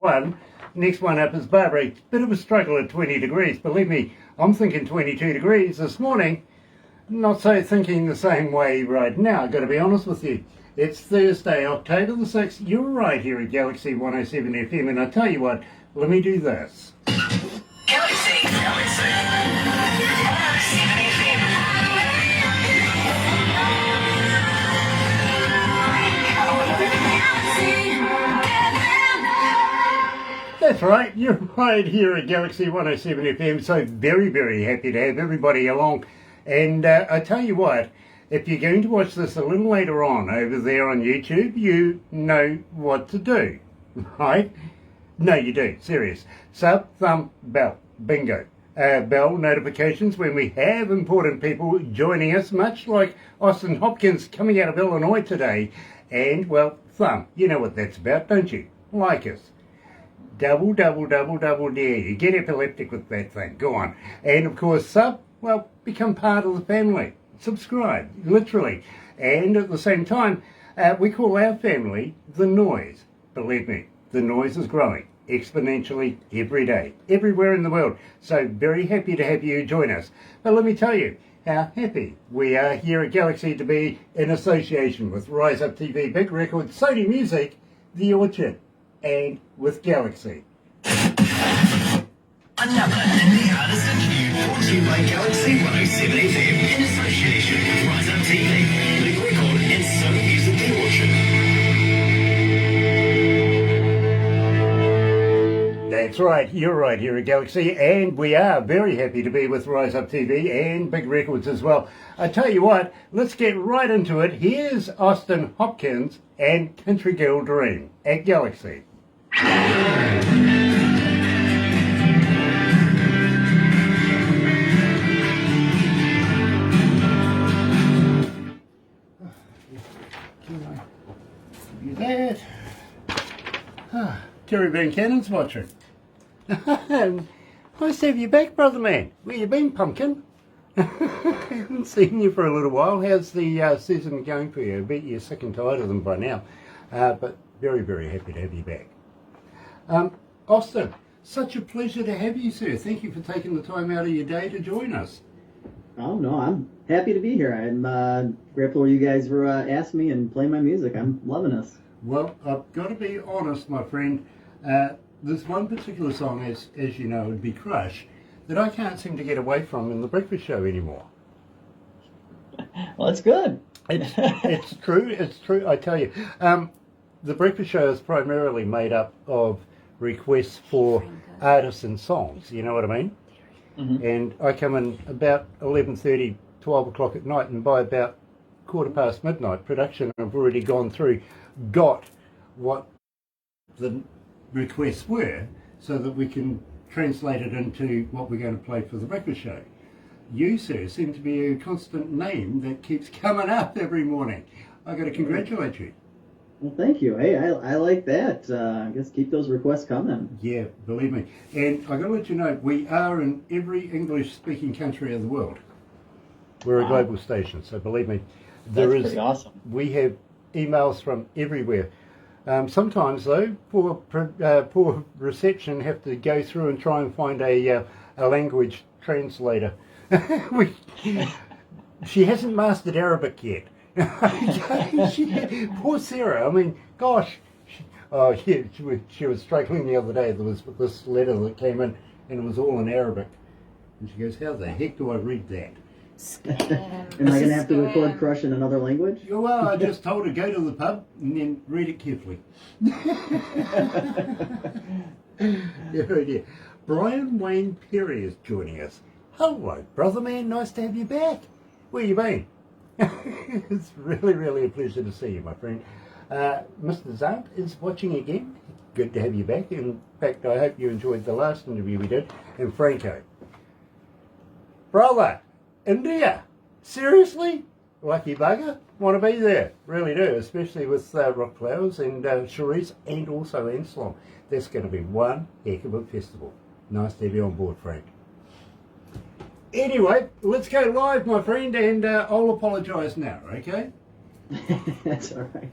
one. Next one up is Barbara. Bit of a struggle at 20 degrees. Believe me, I'm thinking 22 degrees this morning. Not so thinking the same way right now, I've got to be honest with you. It's Thursday, October the 6th. You're right here at Galaxy 107 FM, and I tell you what, let me do this. Galaxy 107 FM. That's right, you're right here at Galaxy 107 FM, so very, very happy to have everybody along. And I tell you what, if you're going to watch this a little later on over there on YouTube, you know what to do, right? No, you do, serious. Sub, thumb, bell, bingo. Bell notifications when we have important people joining us, much like Austin Hopkins coming out of Illinois today. And, well, thumb, you know what that's about, don't you? Like us. Double, double, double, double dare you. Get epileptic with that thing. Go on. And, of course, sub, well, become part of the family. Subscribe, literally. And at the same time, we call our family the noise. Believe me, the noise is growing exponentially every day, everywhere in the world. So very happy to have you join us. But let me tell you how happy we are here at Galaxy to be in association with Rise Up TV, Big Record, Sony Music, The Orchard, and with Galaxy. Another indie artist interview brought to you by Galaxy 107 FM in association with Rise Up TV, Big Record, and Sony Music The Orchard. That's right, you're right here at Galaxy, and we are very happy to be with Rise Up TV and Big Records as well. I tell you what, let's get right into it. Here's Austin Hopkins and Country Girl Dream at Galaxy. That. Terry Van Cannon's watching. Nice to have you back, brother man. Where you been, pumpkin? Haven't seen you for a little while. How's the season going for you? I bet you're sick and tired of them by now. But very, very happy to have you back. Austin, such a pleasure to have you, sir. Thank you for taking the time out of your day to join us. Oh, no, I'm happy to be here. I'm grateful you guys were asking me and playing my music. I'm loving this. Well, I've got to be honest, my friend. There's one particular song, as you know, would be Crush, that I can't seem to get away from in the breakfast show anymore. Well, that's good. It's true, I tell you. The breakfast show is primarily made up of requests for artists and songs, you know what I mean? Mm-hmm. And I come in about 11:30, 12 o'clock at night, and by about 1:15 midnight, production have already gone through, got what the requests were, so that we can translate it into what we're going to play for the breakfast show. You, sir, seem to be a constant name that keeps coming up every morning. I've got to congratulate you. Well, thank you. Hey, I like that. I guess keep those requests coming. Yeah, believe me. And I've got to let you know, we are in every English-speaking country of the world. We're a global station, so believe me. That's pretty awesome. We have emails from everywhere. Sometimes, though, poor reception have to go through and try and find a language translator. She hasn't mastered Arabic yet. Poor Sarah. I mean, gosh. She was struggling the other day. There was this letter that came in, and it was all in Arabic. And she goes, "How the heck do I read that?" Am I going to have to record Crush in another language? Well, I just told her, go to the pub and then read it carefully. Oh dear. Brian Wayne Perry is joining us. Hello, brother man. Nice to have you back. Where you been? It's really, really a pleasure to see you, my friend. Mr. Zant is watching again. Good to have you back. In fact, I hope you enjoyed the last interview we did. And Franco. Brother, India? Seriously? Lucky bugger. Want to be there. Really do, especially with Rock Flowers and Cherise and also Anselm. That's going to be one heck of a festival. Nice to have you on board, Frank. Anyway, let's go live, my friend, and I'll apologise now, okay? That's all right.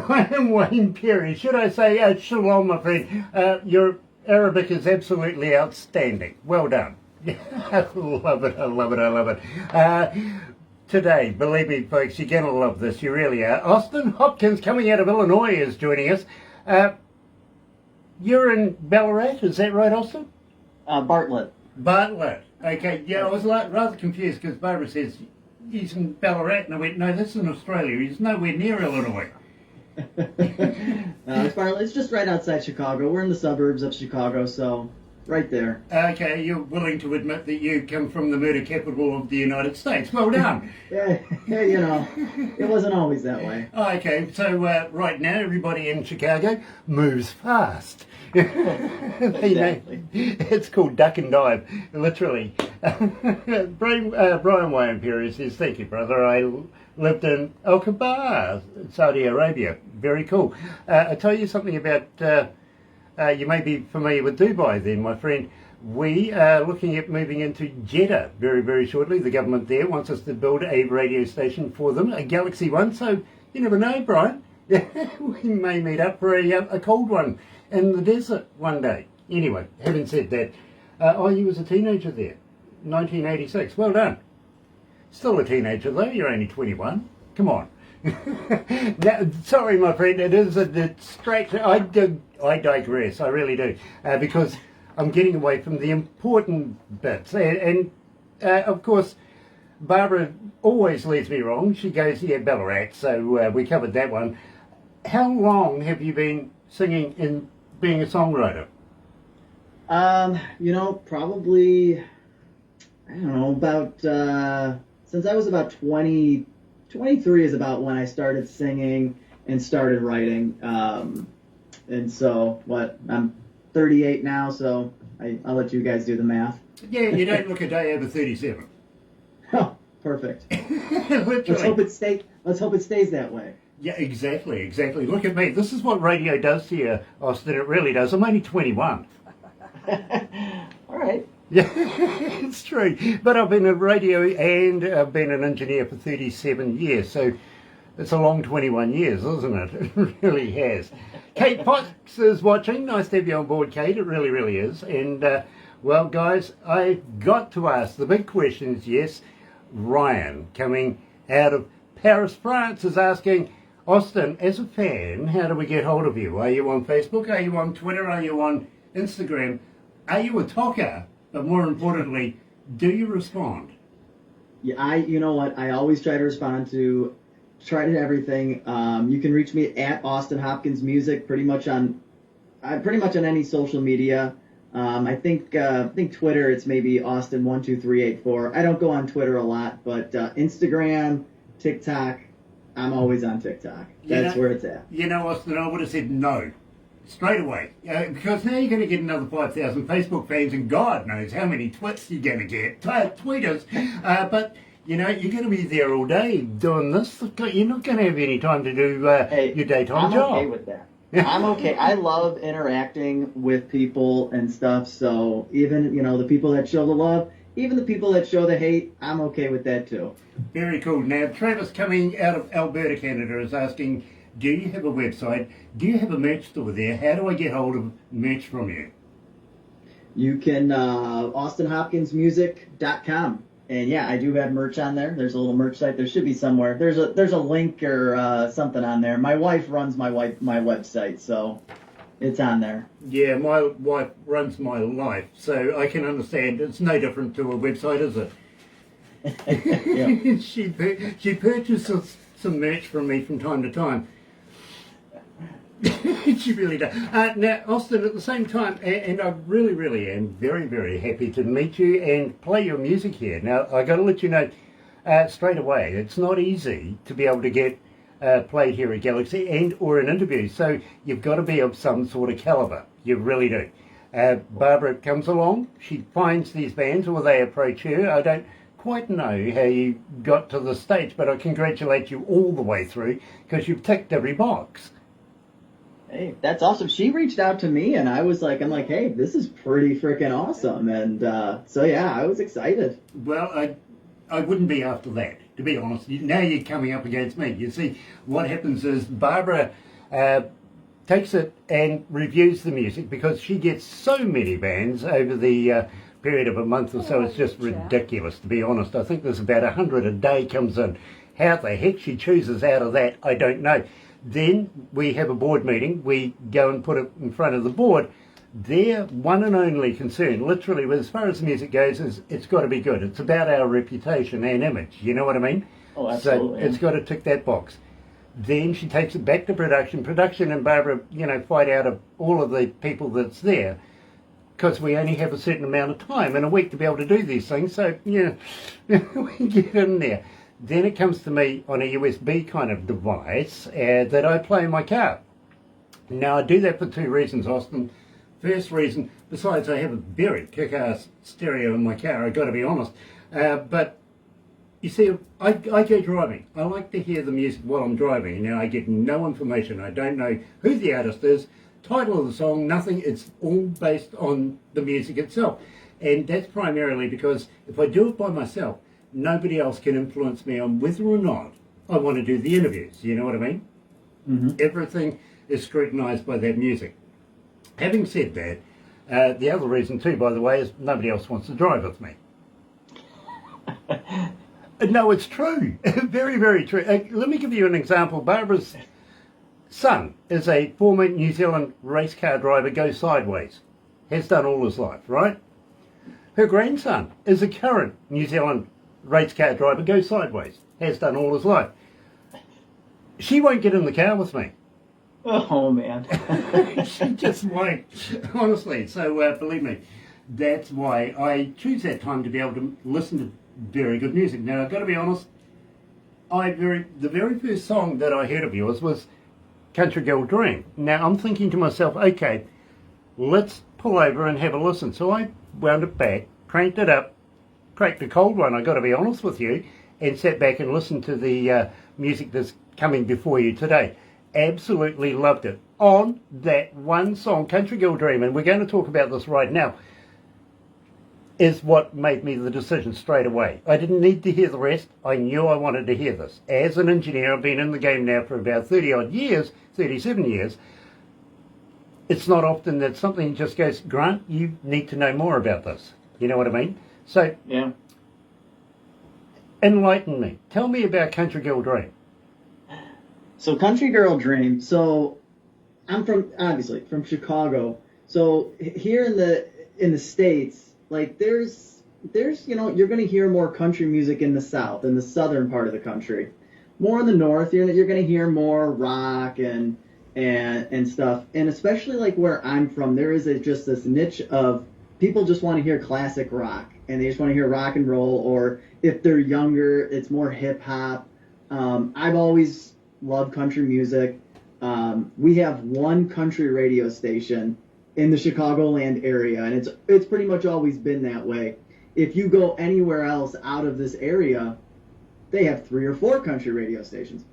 I am Wayne Perry. Should I say shalom, my friend? Your Arabic is absolutely outstanding. Well done. I love it, I love it, I love it. Today, believe me, folks, you're going to love this. You really are. Austin Hopkins, coming out of Illinois, is joining us. You're in Ballarat, is that right, Austin? Bartlett. Bartlett. Okay, yeah, I was rather confused because Barbara says he's in Ballarat, and I went, no, this is in Australia. He's nowhere near Illinois. It's Bartlett. It's just right outside Chicago. We're in the suburbs of Chicago, so right there. Okay, you're willing to admit that you come from the murder capital of the United States. Well done. Yeah, you know, it wasn't always that way. Okay, so right now everybody in Chicago moves fast. Exactly. It's called duck and dive, literally. Brian Wayne Perry says, thank you, brother. I lived in Al Kabar, Saudi Arabia. Very cool. I'll tell you something about, you may be familiar with Dubai then, my friend. We are looking at moving into Jeddah very, very shortly. The government there wants us to build a radio station for them, a Galaxy One. So you never know, Brian. We may meet up for a cold one in the desert one day. Anyway, having said that, you was a teenager there, 1986. Well done. Still a teenager though. You're only 21. Come on. Now, sorry, my friend. It is a distraction. I digress. I really do, because I'm getting away from the important bits. And of course, Barbara always leads me wrong. She goes, yeah, Ballarat. So we covered that one. How long have you been singing and being a songwriter? You know, probably, I don't know, about, since I was about 20, 23 is about when I started singing and started writing. And so, I'm 38 now, so I'll let you guys do the math. Yeah, you don't look a day over 37. Oh, perfect. Literally. Let's hope it stays that way. Yeah, exactly. Look at me. This is what radio does to you, Austin. It really does. I'm only 21. All right. Yeah, it's true. But I've been in radio and I've been an engineer for 37 years. So it's a long 21 years, isn't it? It really has. Kate Fox is watching. Nice to have you on board, Kate. It really, really is. And, well, guys, I've got to ask the big questions. Yes, Ryan, coming out of Paris, France, is asking, Austin, as a fan, how do we get hold of you? Are you on Facebook? Are you on Twitter? Are you on Instagram? Are you a talker? But more importantly, do you respond? Yeah, you know what? I always try to respond to everything. You can reach me at Austin Hopkins Music pretty much on any social media. I think Twitter, it's maybe Austin12384. I don't go on Twitter a lot, but Instagram, TikTok, I'm always on TikTok. That's where it's at. You know, Austin, I would have said no straight away, because now you're going to get another 5,000 Facebook fans, and God knows how many twits you're going to get, tweeters. But you know, you're going to be there all day doing this. You're not going to have any time to do your daytime job. I'm okay with that. I'm okay. I love interacting with people and stuff. So even, the people that show the love, even the people that show the hate, I'm okay with that too. Very cool. Now, Travis, coming out of Alberta, Canada, is asking, do you have a website? Do you have a merch store there? How do I get hold of merch from you? You can, AustinHopkinsMusic.com. And yeah, I do have merch on there. There's a little merch site. There should be somewhere. There's a link or something on there. My wife runs my website, so it's on there. Yeah, my wife runs my life, so I can understand. It's no different to a website, is it? She purchases some merch from me from time to time. She really does. Now, Austin, at the same time, and I really, really am very, very happy to meet you and play your music here. Now, I got to let you know straight away, it's not easy to be able to get played here at Galaxy and or an interview. So you've got to be of some sort of caliber. You really do. Barbara comes along, she finds these bands, or they approach her. I don't quite know how you got to the stage, but I congratulate you all the way through because you've ticked every box. Hey, that's awesome. She reached out to me, and I'm like, hey, this is pretty freaking awesome. And so, yeah, I was excited. Well, I wouldn't be after that, to be honest. Now you're coming up against me. You see, what happens is Barbara takes it and reviews the music, because she gets so many bands over the period of a month or so. It's just ridiculous, to be honest. I think there's about 100 a day comes in. How the heck she chooses out of that, I don't know. Then we have a board meeting. We go and put it in front of the board. Their one and only concern, literally, as far as the music goes, is it's got to be good. It's about our reputation and image. You know what I mean? Oh, absolutely. So it's got to tick that box. Then she takes it back to production. Production and Barbara, fight out of all of the people that's there, because we only have a certain amount of time in a week to be able to do these things. So, we get in there. Then it comes to me on a USB kind of device that I play in my car. Now, I do that for two reasons, Austin. First reason, besides I have a very kick-ass stereo in my car, I've got to be honest, but you see, I go driving. I like to hear the music while I'm driving. Now, I get no information. I don't know who the artist is, title of the song, nothing. It's all based on the music itself. And that's primarily because if I do it by myself, nobody else can influence me on whether or not I want to do the interviews. You know what I mean? Mm-hmm. Everything is scrutinised by that music. Having said that, the other reason too, by the way, is nobody else wants to drive with me. No, it's true. Very, very true. Let me give you an example. Barbara's son is a former New Zealand race car driver, goes sideways. Has done all his life, right? Her grandson is a current New Zealand race car driver, goes sideways. Has done all his life. She won't get in the car with me. Oh, man. She just won't, honestly. So believe me, that's why I choose that time to be able to listen to very good music. Now, I've got to be honest, the very first song that I heard of yours was Country Girl Dream. Now, I'm thinking to myself, okay, let's pull over and have a listen. So I wound it back, cranked it up, cracked a cold one, I've got to be honest with you, and sat back and listened to the music that's coming before you today. Absolutely loved it. On that one song, Country Girl Dream, and we're going to talk about this right now, is what made me the decision straight away. I didn't need to hear the rest. I knew I wanted to hear this. As an engineer, I've been in the game now for about 30-odd years, 37 years. It's not often that something just goes, Grant, you need to know more about this. You know what I mean? So, Yeah. enlighten me. Tell me about Country Girl Dream. So Country Girl Dream. So I'm obviously from Chicago. So here in the States, like there's you're going to hear more country music in the South, in the southern part of the country. More in the North, you're going to hear more rock and stuff. And especially like where I'm from, there is just this niche of people just want to hear classic rock, and they just want to hear rock and roll, or if they're younger, it's more hip hop. I've always loved country music. We have one country radio station in the Chicagoland area, and it's pretty much always been that way. If you go anywhere else out of this area, they have 3 or 4 country radio stations.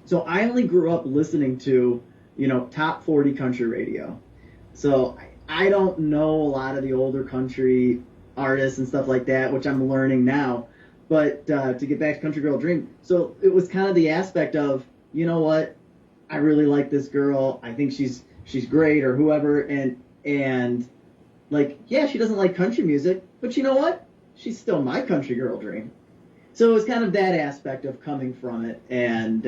So I only grew up listening to, top 40 country radio. So I don't know a lot of the older country artists and stuff like that, which I'm learning now. But to get back to Country Girl Dream, so it was kind of the aspect of, you know what, I really like this girl. I think she's great, or whoever, and like, yeah, she doesn't like country music, but you know what? She's still my country girl dream. So it was kind of that aspect of coming from it, and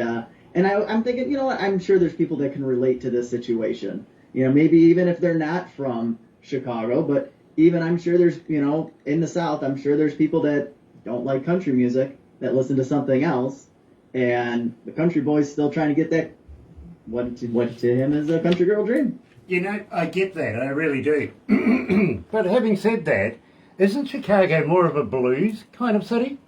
I'm thinking, you know what? I'm sure there's people that can relate to this situation. Maybe even if they're not from Chicago, but even I'm sure there's, in the South, I'm sure there's people that don't like country music that listen to something else, and the country boy's still trying to get that what to him is a country girl dream. I get that, I really do. But having said that, isn't Chicago more of a blues kind of city?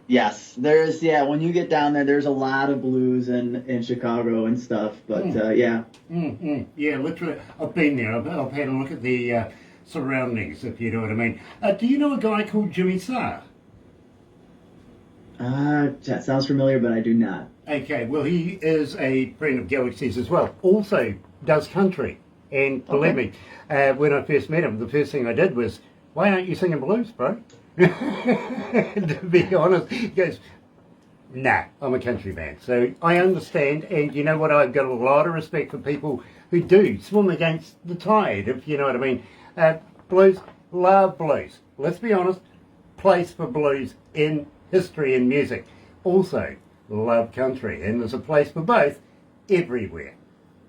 Yes, when you get down there, there's a lot of blues in Chicago and stuff, but yeah. Yeah, literally, I've been there. I've had a look at the surroundings, if you know what I mean. Do you know a guy called Jimmy Sarr? That sounds familiar, but I do not. Okay, well, he is a friend of Galaxy's as well. Also does country. And believe me, when I first met him, the first thing I did was, why aren't you singing blues, bro? To be honest, he goes, Nah, I'm a country man. So I understand, and you know what? I've got a lot of respect for people who do swim against the tide, if you know what I mean. Blues, love blues. Let's be honest, place for blues in history and music. Also, love country, and there's a place for both everywhere.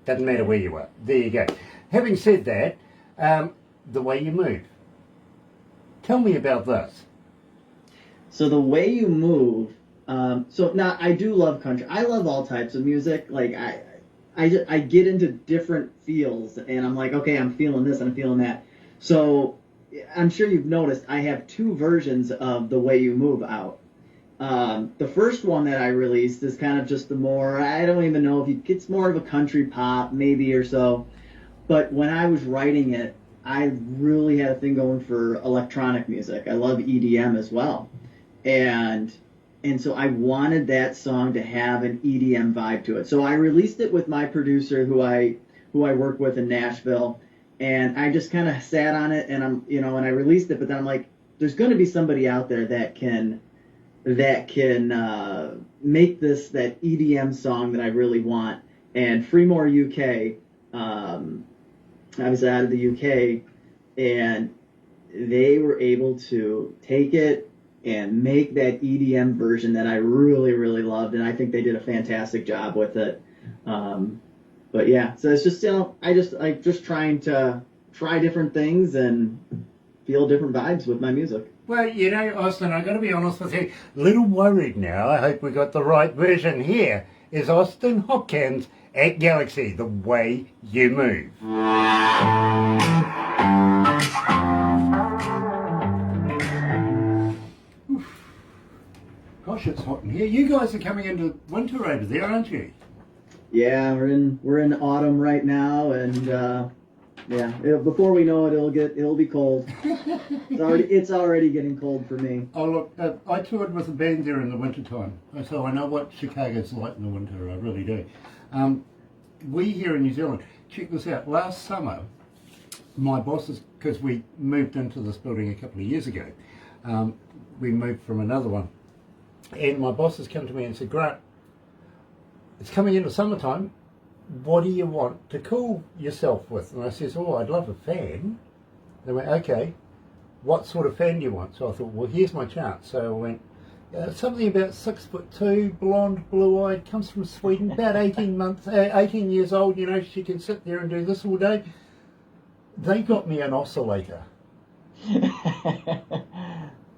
Doesn't matter where you are. There you go. Having said that, the way you move. Tell me about this. So the way you move. So now I do love country. I love all types of music. Like I get into different feels, and I'm like, okay, I'm feeling this, and I'm feeling that. So I'm sure you've noticed I have two versions of The Way You Move out. The first one that I released is kind of just the more, I don't even know if it's more of a country pop maybe or so. But when I was writing it, I really had a thing going for electronic music. I love EDM as well. And so I wanted that song to have an EDM vibe to it. So I released it with my producer who I work with in Nashville. And I just kind of sat on it, and and I released it, but then I'm like, there's going to be somebody out there that can make this that EDM song that I really want. And Freemore UK, I was out of the UK, and they were able to take it and make that EDM version that I really, really loved, and I think they did a fantastic job with it. But yeah, so it's just, I just trying to try different things and feel different vibes with my music. Well, you know, Austin, I've got to be honest with you, a little worried now. I hope we got the right version here. Is Austin Hopkins at Galaxy, The Way You Move. Oof. Gosh, it's hot in here. You guys are coming into winter over there, aren't you? Yeah, we're in autumn right now, and before we know it, it'll be cold. It's already getting cold for me. Oh look, I toured with a band there in the winter time, so I know what Chicago's like in the winter. I really do. We here in New Zealand, check this out. Last summer, my bosses, because we moved into this building a couple of years ago, we moved from another one, and my bosses come to me and said, Grant, it's coming into summertime, what do you want to cool yourself with? And I says, oh, I'd love a fan. They went, okay, what sort of fan do you want? So I thought, well, here's my chance. So I went, something about 6'2", blonde, blue-eyed, comes from Sweden, about 18 years old, you know, she can sit there and do this all day. They got me an oscillator.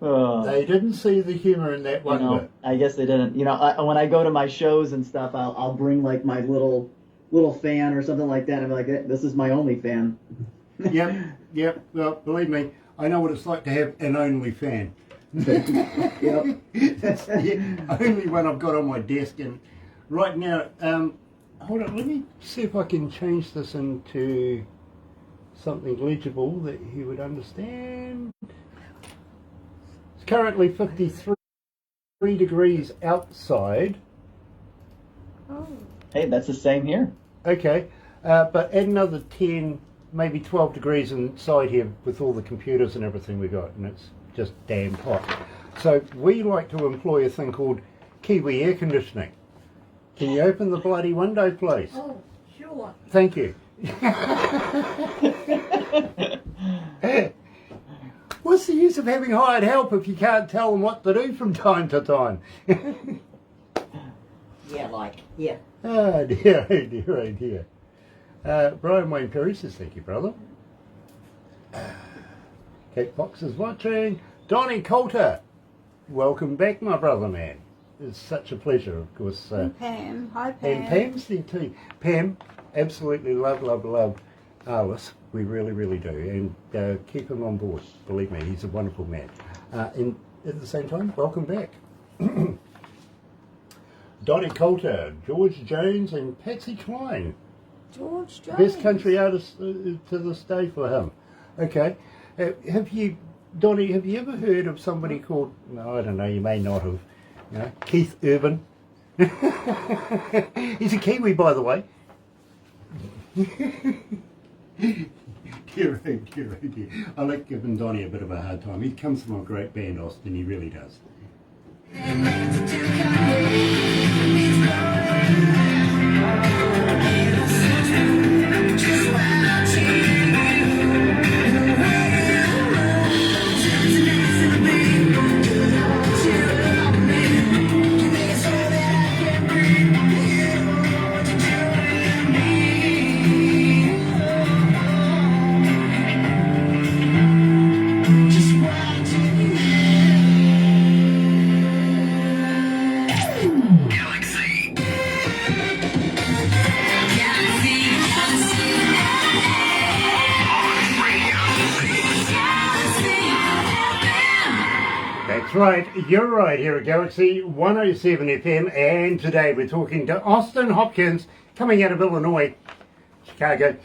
Oh. They didn't see the humour in that one bit. I guess they didn't. When I go to my shows and stuff, I'll bring like my little fan or something like that. I'm like, this is my only fan. Yep. Well, believe me, I know what it's like to have an only fan. Yep. That's the only one I've got on my desk. And right now, hold on, let me see if I can change this into something legible that he would understand. It's currently 53 degrees outside. Oh. Hey, that's the same here. Okay, but add another 10, maybe 12 degrees inside here with all the computers and everything we got, and it's just damn hot. So we like to employ a thing called Kiwi air conditioning. Can you open the bloody window, please? Oh, sure. Thank you. What's the use of having hired help if you can't tell them what to do from time to time? Yeah. Oh dear, oh dear, oh dear. Brian Wayne Perry says, thank you, brother. Kate Fox is watching. Donnie Coulter, welcome back, my brother, man. It's such a pleasure, of course. And Pam. Hi, Pam. And Pam's there too. Pam, absolutely love Arliss. We really, really do. And keep him on board. Believe me, he's a wonderful man. And at the same time, welcome back. Donnie Coulter, George Jones and Patsy Cline. George Jones. Best country artist to this day for him. Okay. Donnie, have you ever heard of somebody called, no, I don't know, you may not have, Keith Urban? He's a Kiwi, by the way. Dear. I like giving Donnie a bit of a hard time. He comes from a great band, Austin, he really does. Galaxy. That's right, you're right here at Galaxy 107 FM, and today we're talking to Austin Hopkins, coming out of Illinois, Chicago,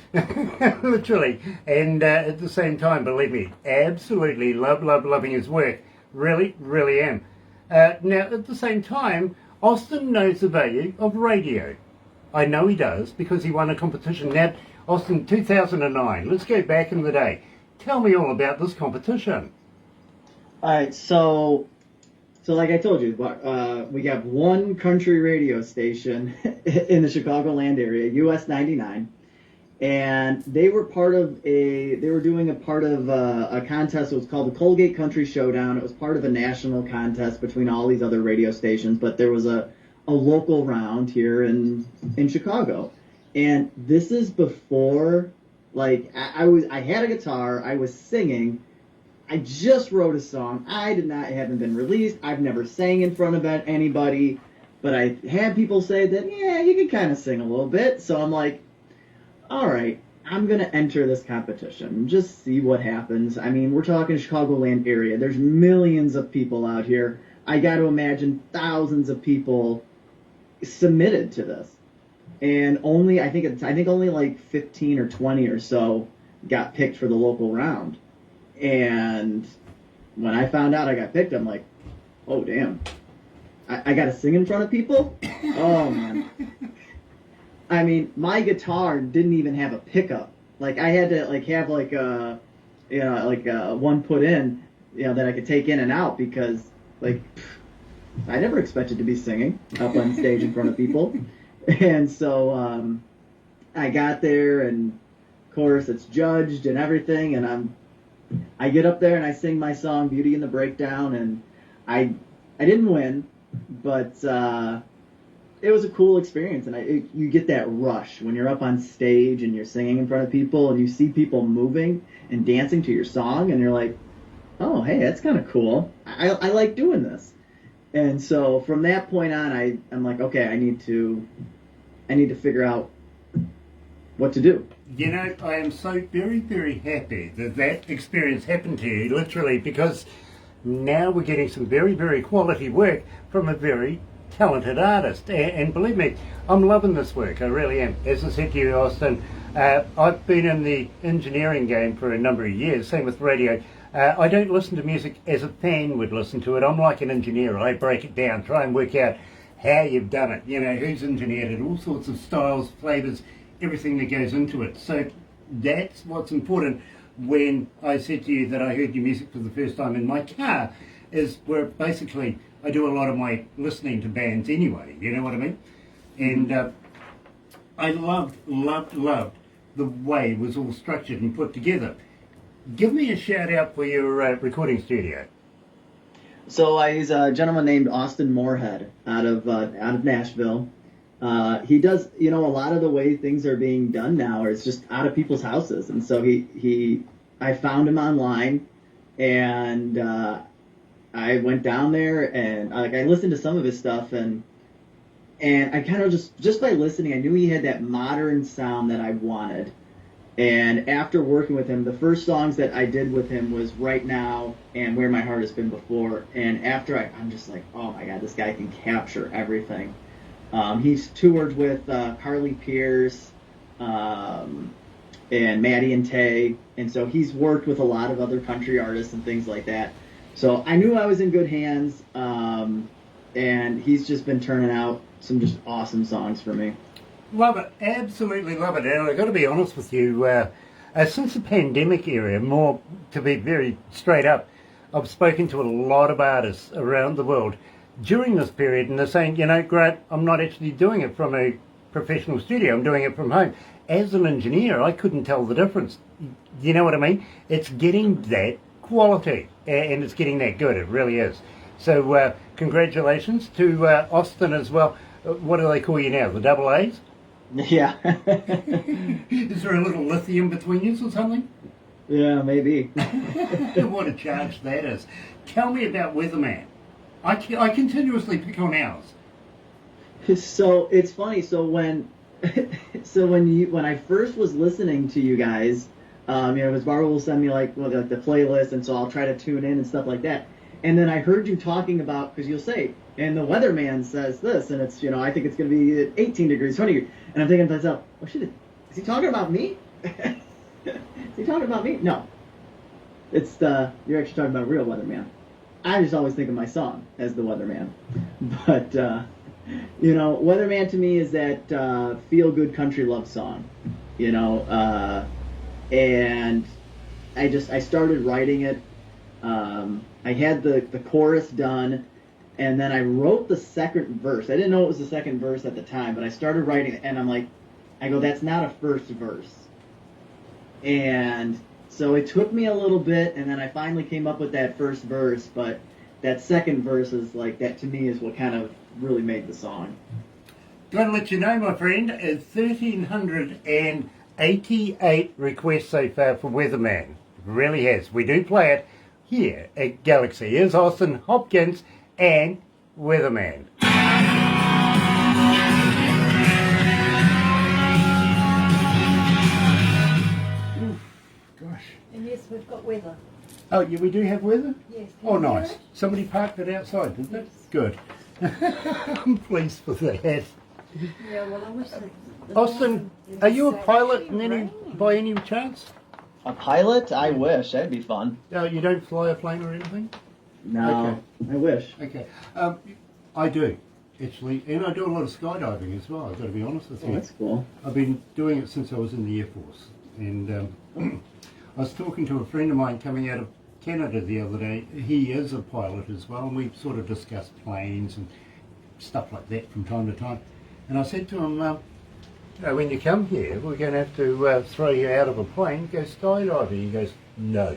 literally, and at the same time, believe me, absolutely loving his work, really am. Now, at the same time, Austin knows the value of radio. I know he does, because he won a competition. Now, Austin, 2009, let's go back in the day. Tell me all about this competition. All right, so like I told you, we got one country radio station in the Chicagoland area, US 99, and they were doing a part of a contest. It was called the Colgate Country Showdown. It was part of a national contest between all these other radio stations, but there was a local round here in Chicago, and this is before, like, I had a guitar, I was singing. I just wrote a song. Haven't been released. I've never sang in front of anybody, but I had people say that, yeah, you can kind of sing a little bit. So I'm like, all right, I'm going to enter this competition and just see what happens. I mean, we're talking Chicagoland area. There's millions of people out here. I got to imagine thousands of people submitted to this. And I think only like 15 or 20 or so got picked for the local round. And when I found out I got picked, I'm like, oh, damn. I got to sing in front of people? Oh, man. I mean, my guitar didn't even have a pickup. Like, I had to, like, have, like, one put in, that I could take in and out because, like, I never expected to be singing up on stage in front of people. And so I got there, and, of course, it's judged and everything, and I get up there and I sing my song Beauty and the Breakdown, and I didn't win, but it was a cool experience, and you get that rush when you're up on stage and you're singing in front of people and you see people moving and dancing to your song, and you're like, oh, hey, that's kind of cool. I like doing this. And so from that point on, I'm like, okay, I need to figure out what to do. You know, I am so very happy that experience happened to you, literally, because now we're getting some very quality work from a very talented artist. And believe me, I'm loving this work, I really am. As I said to you, Austin, I've been in the engineering game for a number of years, same with radio. I don't listen to music as a fan would listen to it. I'm like an engineer. I break it down, try and work out how you've done it, who's engineered it, all sorts of styles, flavours, everything that goes into it. So that's what's important when I said to you that I heard your music for the first time in my car, is where basically I do a lot of my listening to bands anyway, you know what I mean? And I loved the way it was all structured and put together. Give me a shout out for your recording studio. So I use a gentleman named Austin Moorhead out of Nashville. He does, a lot of the way things are being done now is just out of people's houses. And so I found him online, and I went down there and I listened to some of his stuff, and I kind of just by listening, I knew he had that modern sound that I wanted. And after working with him, the first songs that I did with him was Right Now and Where My Heart Has Been Before. And after I'm just like, oh my God, this guy can capture everything. He's toured with Carly Pierce and Maddie and Tay, and so he's worked with a lot of other country artists and things like that. So I knew I was in good hands, and he's just been turning out some just awesome songs for me. Love it, absolutely love it. And I've got to be honest with you, since the pandemic era, more to be very straight up, I've spoken to a lot of artists around the world during this period, and they're saying, you know, Grant, I'm not actually doing it from a professional studio, I'm doing it from home. As an engineer, I couldn't tell the difference. You know what I mean? It's getting that quality, and it's getting that good, it really is. So congratulations to Austin as well. What do they call you now, the double A's? Yeah. Is there a little lithium between you or something? Yeah, maybe. What a charge that is. Tell me about Weatherman. I continuously pick on ours. So it's funny. So when when I first was listening to you guys, because Barbara will send me like the playlist, and so I'll try to tune in and stuff like that. And then I heard you talking about, because you'll say, and the weatherman says this, and it's, I think it's going to be 18 degrees, 20 degrees, and I'm thinking to myself, oh shit, is he talking about me? Is he talking about me? No. It's you're actually talking about a real weatherman. I just always think of my song as the weatherman. But, weatherman to me is that feel-good country love song, and I started writing it. I had the chorus done, and then I wrote the second verse. I didn't know it was the second verse at the time, but I started writing it, and I go, that's not a first verse. And so it took me a little bit, and then I finally came up with that first verse, but that second verse is that to me is what kind of really made the song. Got to let you know, my friend, 1,388 requests so far for Weatherman. It really has. We do play it here at Galaxy. Here's Austin Hopkins and Weatherman. Gosh. And yes, we've got weather. Oh, yeah, we do have weather? Yes. Oh, nice. Somebody parked it outside, didn't it? Good. I'm pleased for that. Yeah, well, I wish that... Austin, are you a pilot by any chance? A pilot? I wish. That'd be fun. You don't fly a plane or anything? No, Okay. I wish. Okay. I do, actually. And I do a lot of skydiving as well, I've got to be honest with you. Oh, that's cool. I've been doing it since I was in the Air Force. And I was talking to a friend of mine coming out of Canada the other day. He is a pilot as well, and we sort of discussed planes and stuff like that from time to time. And I said to him, when you come here, we're going to have to throw you out of a plane, go skydiving. He goes, no.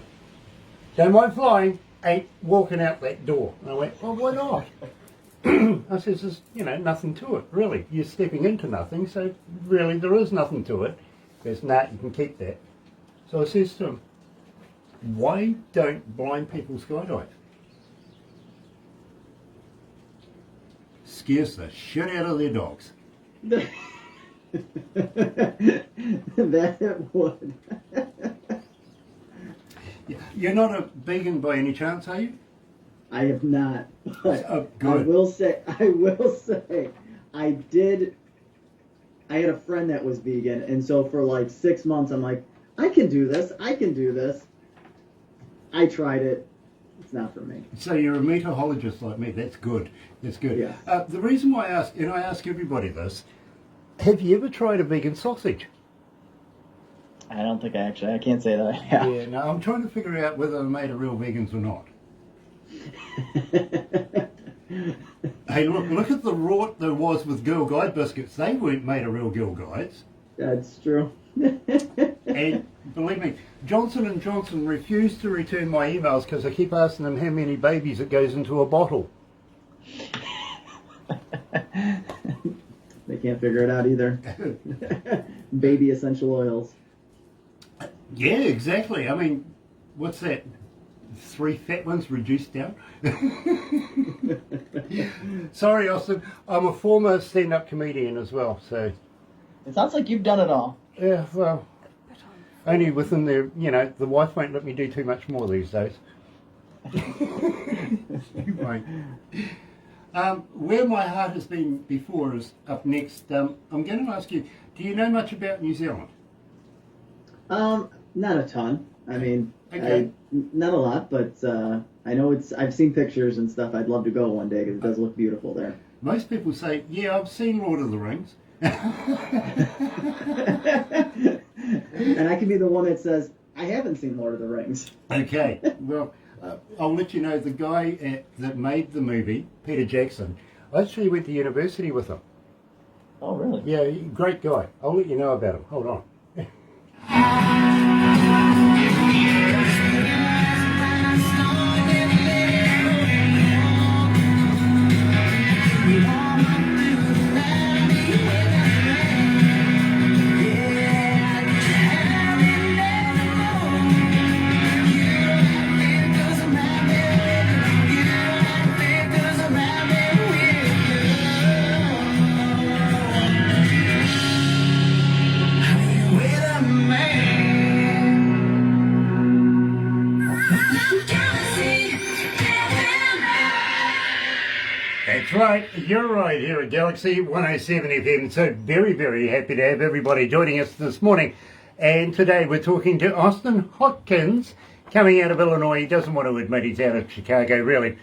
Don't mind flying, ain't walking out that door. And I went, well, why not? I says, there's, nothing to it, really. You're stepping into nothing, so really there is nothing to it. He goes, nah, you can keep that. So I says to him, why don't blind people skydive? Scares the shit out of their dogs. That would. You're not a vegan by any chance, are you? I have not. But Oh, good. I will say, I had a friend that was vegan, and so for 6 months, I'm like, I can do this. I tried it. It's not for me. So you're a meatologist like me. That's good. That's good. Yeah. The reason why I ask, and I ask everybody this, have you ever tried a vegan sausage? I don't think I can't say that I have. Yeah, no, I'm trying to figure out whether they're made of real vegans or not. Hey, look at the rort there was with Girl Guide biscuits. They weren't made of real Girl Guides. That's true. And believe me, Johnson & Johnson refused to return my emails because I keep asking them how many babies it goes into a bottle. They can't figure it out either. Baby essential oils. Yeah, exactly. I mean, what's that? 3 fat ones reduced down? Sorry, Austin. I'm a former stand-up comedian as well, so... It sounds like you've done it all. Yeah, well, only within the, the wife won't let me do too much more these days. You won't. Where my heart has been before is up next. I'm going to ask you, do you know much about New Zealand? Not a ton. I mean, Okay. not a lot, but I know I've seen pictures and stuff. I'd love to go one day because it does look beautiful there. Most people say, yeah, I've seen Lord of the Rings. And I can be the one that says, I haven't seen Lord of the Rings. Okay, well, I'll let you know the guy that made the movie, Peter Jackson. I actually went to university with him. Oh, really? Yeah, great guy. I'll let you know about him. Hold on. That's right, you're right here at Galaxy 107 FM. So very, very happy to have everybody joining us this morning. And today we're talking to Austin Hopkins, coming out of Illinois. He doesn't want to admit he's out of Chicago, really.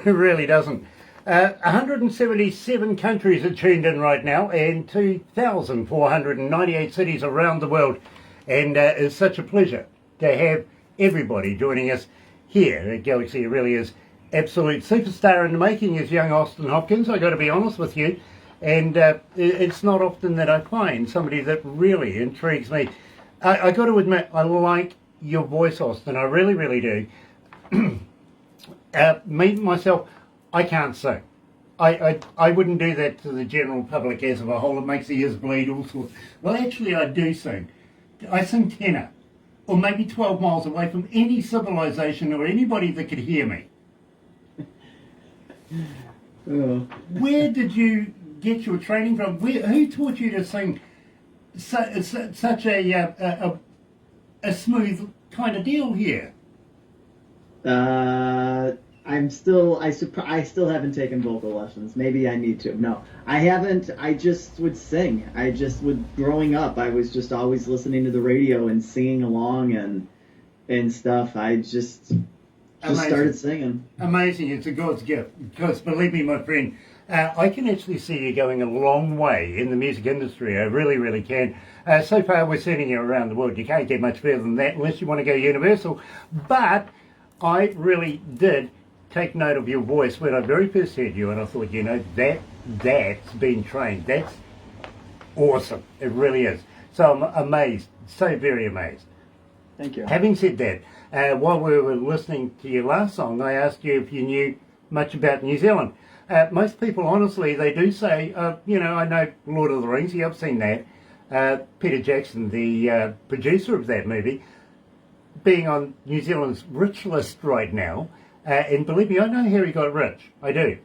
Really doesn't. 177 countries are tuned in right now, and 2,498 cities around the world. And it's such a pleasure to have everybody joining us here at Galaxy. It really is. Absolute superstar in the making is young Austin Hopkins, I got to be honest with you. And it's not often that I find somebody that really intrigues me. I got to admit, I like your voice, Austin. I really, really do. Me, myself, I can't sing. I wouldn't do that to the general public as of a whole. It makes the ears bleed, all sorts. Well, actually, I do sing. I sing tenor, or maybe 12 miles away from any civilization or anybody that could hear me. Oh. Where did you get your training from? Who taught you to sing such a smooth kind of deal here? I still haven't taken vocal lessons. Maybe I need to. No, I haven't. I just would sing. Growing up, I was just always listening to the radio and singing along and stuff. I just started singing. Amazing. It's a God's gift. Because believe me, my friend, I can actually see you going a long way in the music industry. I really, really can. So far, we're sending you around the world. You can't get much further than that unless you want to go universal. But I really did take note of your voice when I very first heard you, and I thought, that's been trained. That's awesome. It really is. So I'm amazed. So very amazed. Thank you. Having said that, while we were listening to your last song, I asked you if you knew much about New Zealand. Most people, honestly, they do say, I know Lord of the Rings, yeah, I've seen that. Peter Jackson, the producer of that movie, being on New Zealand's rich list right now. And believe me, I know how he got rich. I do.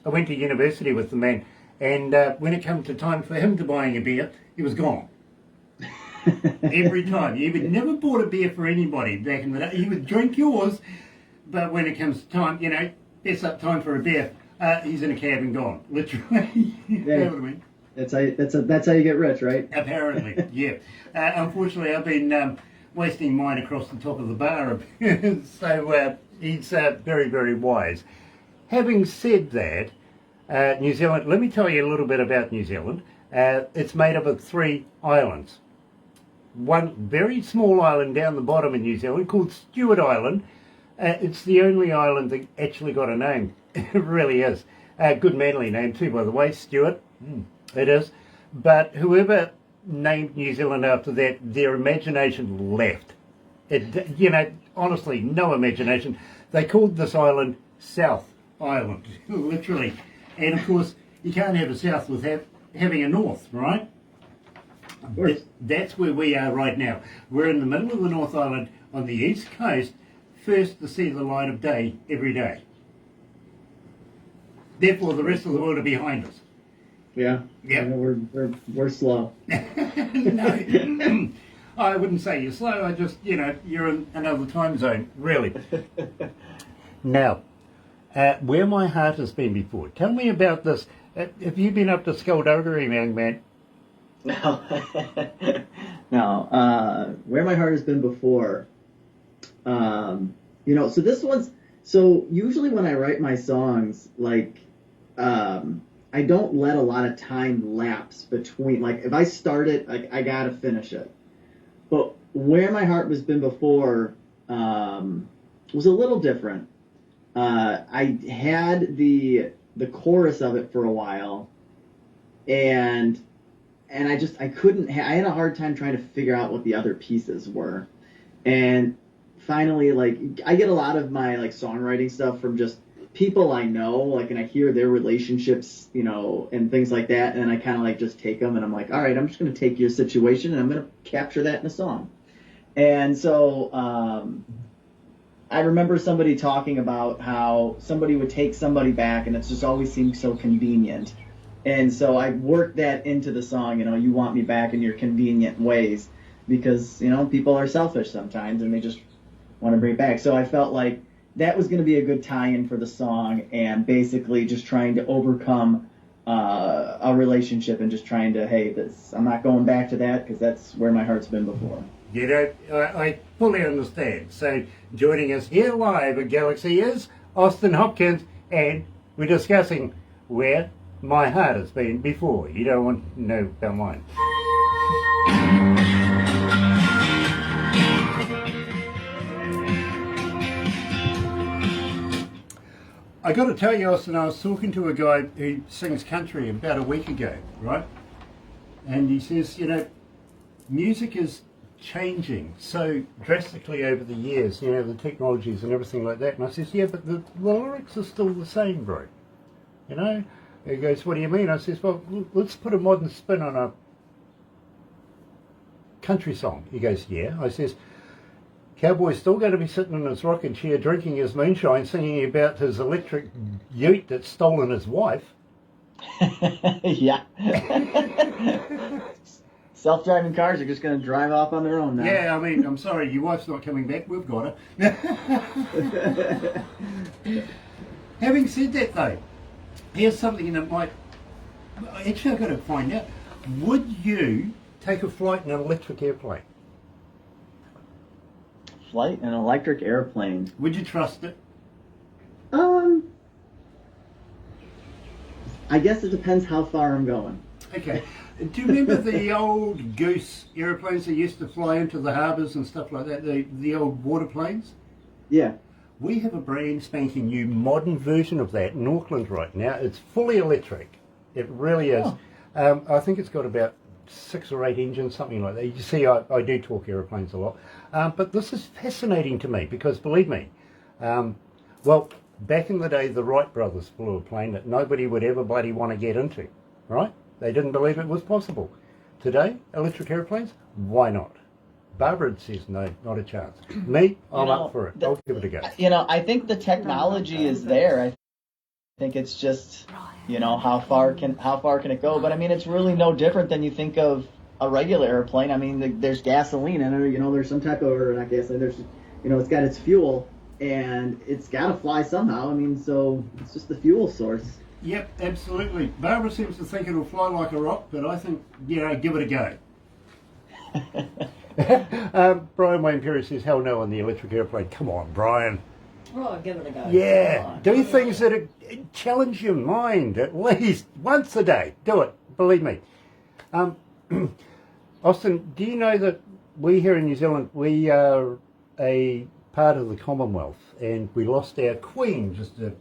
I went to university with the man, and when it came to time for him to buying a beer, he was gone. Every time. He would never bought a beer for anybody back in the day. He would drink yours, but when it comes to time, it's up time for a beer, he's in a cab and gone. Literally. You know what I mean? That's how you get rich, right? Apparently, yeah. Unfortunately, I've been wasting mine across the top of the bar. So he's very, very wise. Having said that, New Zealand, let me tell you a little bit about New Zealand. It's made up of 3 islands. One very small island down the bottom in New Zealand called Stewart Island. It's the only island that actually got a name. It really is. Good manly name too, by the way, Stewart. It is. But whoever named New Zealand after that, their imagination left. Honestly, no imagination. They called this island South Island, literally. And of course, you can't have a south without having a north, right? That's where we are right now. We're in the middle of the North Island on the east coast, first to see the light of day every day. Therefore, the rest of the world are behind us. Yeah. Yeah. We're slow. No, I wouldn't say you're slow. I just, you're in another time zone, really. Now, where my heart has been before. Tell me about this. Have you been up to Skullduggery, young man? No. No. Where my heart has been before. So this one's. So usually when I write my songs, I don't let a lot of time lapse between. If I start it, I gotta finish it. But where my heart has been before was a little different. I had the chorus of it for a while, and I couldn't. I had a hard time trying to figure out what the other pieces were, and finally, like, I get a lot of my like songwriting stuff from just people I know, like, and I hear their relationships, you know, and things like that, and I kind of like just take them, and I'm like, all right, I'm just going to take your situation, and I'm going to capture that in a song. And so I remember somebody talking about how somebody would take somebody back, and it's just always seemed so convenient. And so I worked that into the song, you know, you want me back in your convenient ways, because, you know, people are selfish sometimes, and they just want to bring it back. So I felt like that was going to be a good tie-in for the song, and basically just trying to overcome a relationship and just trying to, hey, I'm not going back to that, because that's where my heart's been before. You know, I fully understand. So joining us here live at Galaxy is Austin Hopkins, and we're discussing where my heart has been before. You don't want to know about mine. I got to tell you, Austin, I was talking to a guy who sings country about a week ago, right? And he says, you know, music is changing so drastically over the years, you know, the technologies and everything like that. And I says, yeah, but the lyrics are still the same, bro. You know? He goes, what do you mean? I says, well, let's put a modern spin on a country song. He goes, yeah. I says, Cowboy's still going to be sitting in his rocking chair drinking his moonshine, singing about his electric ute that's stolen his wife. Yeah. Self-driving cars are just going to drive off on their own now. Yeah, I mean, I'm sorry, your wife's not coming back. We've got her. Having said that, though, here's something that might... Actually, I've got to find out. Would you take a flight in an electric airplane? Flight in an electric airplane. Would you trust it? I guess it depends how far I'm going. Okay. Do you remember the old goose airplanes that used to fly into the harbours and stuff like that? The old water planes? Yeah. We have a brand spanking new modern version of that in Auckland right now. It's fully electric. It really is. Oh. I think it's got about 6 or 8 engines, something like that. You see, I do talk aeroplanes a lot. But this is fascinating to me because, believe me, well, back in the day, the Wright brothers flew a plane that nobody would ever bloody want to get into, right? They didn't believe it was possible. Today, electric airplanes, why not? Barbara says no, not a chance. Me, I'm up for it. I'll give it a go. You know, I think the technology is there. I think it's just, you know, how far can it go? But I mean, it's really no different than you think of a regular airplane. I mean, there's gasoline in it, you know, there's some type of, or not gasoline, there's, you know, it's got its fuel, and it's got to fly somehow. I mean, so it's just the fuel source. Yep, absolutely. Barbara seems to think it'll fly like a rock, but I think, you know, give it a go. Brian Wayne Perry says, hell no on the electric airplane. Come on, Brian. Oh, give it a go. Yeah, do things that challenge your mind at least once a day. Do it, believe me. Austin, do you know that we here in New Zealand, we are a part of the Commonwealth, and we lost our Queen just a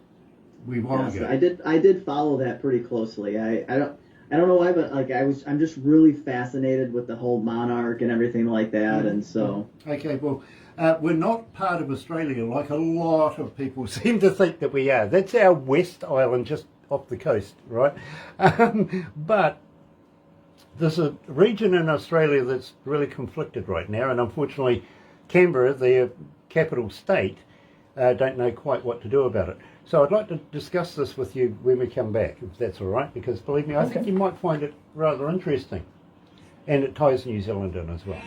wee while ago. I did follow that pretty closely. I don't know why, but like I'm just really fascinated with the whole monarch and everything like that, and so. Okay, well, we're not part of Australia like a lot of people seem to think that we are. That's our West Island just off the coast, right? But there's a region in Australia that's really conflicted right now, and unfortunately Canberra, the capital state, don't know quite what to do about it. So I'd like to discuss this with you when we come back, if that's all right, because believe me, I think you might find it rather interesting. And it ties New Zealand in as well.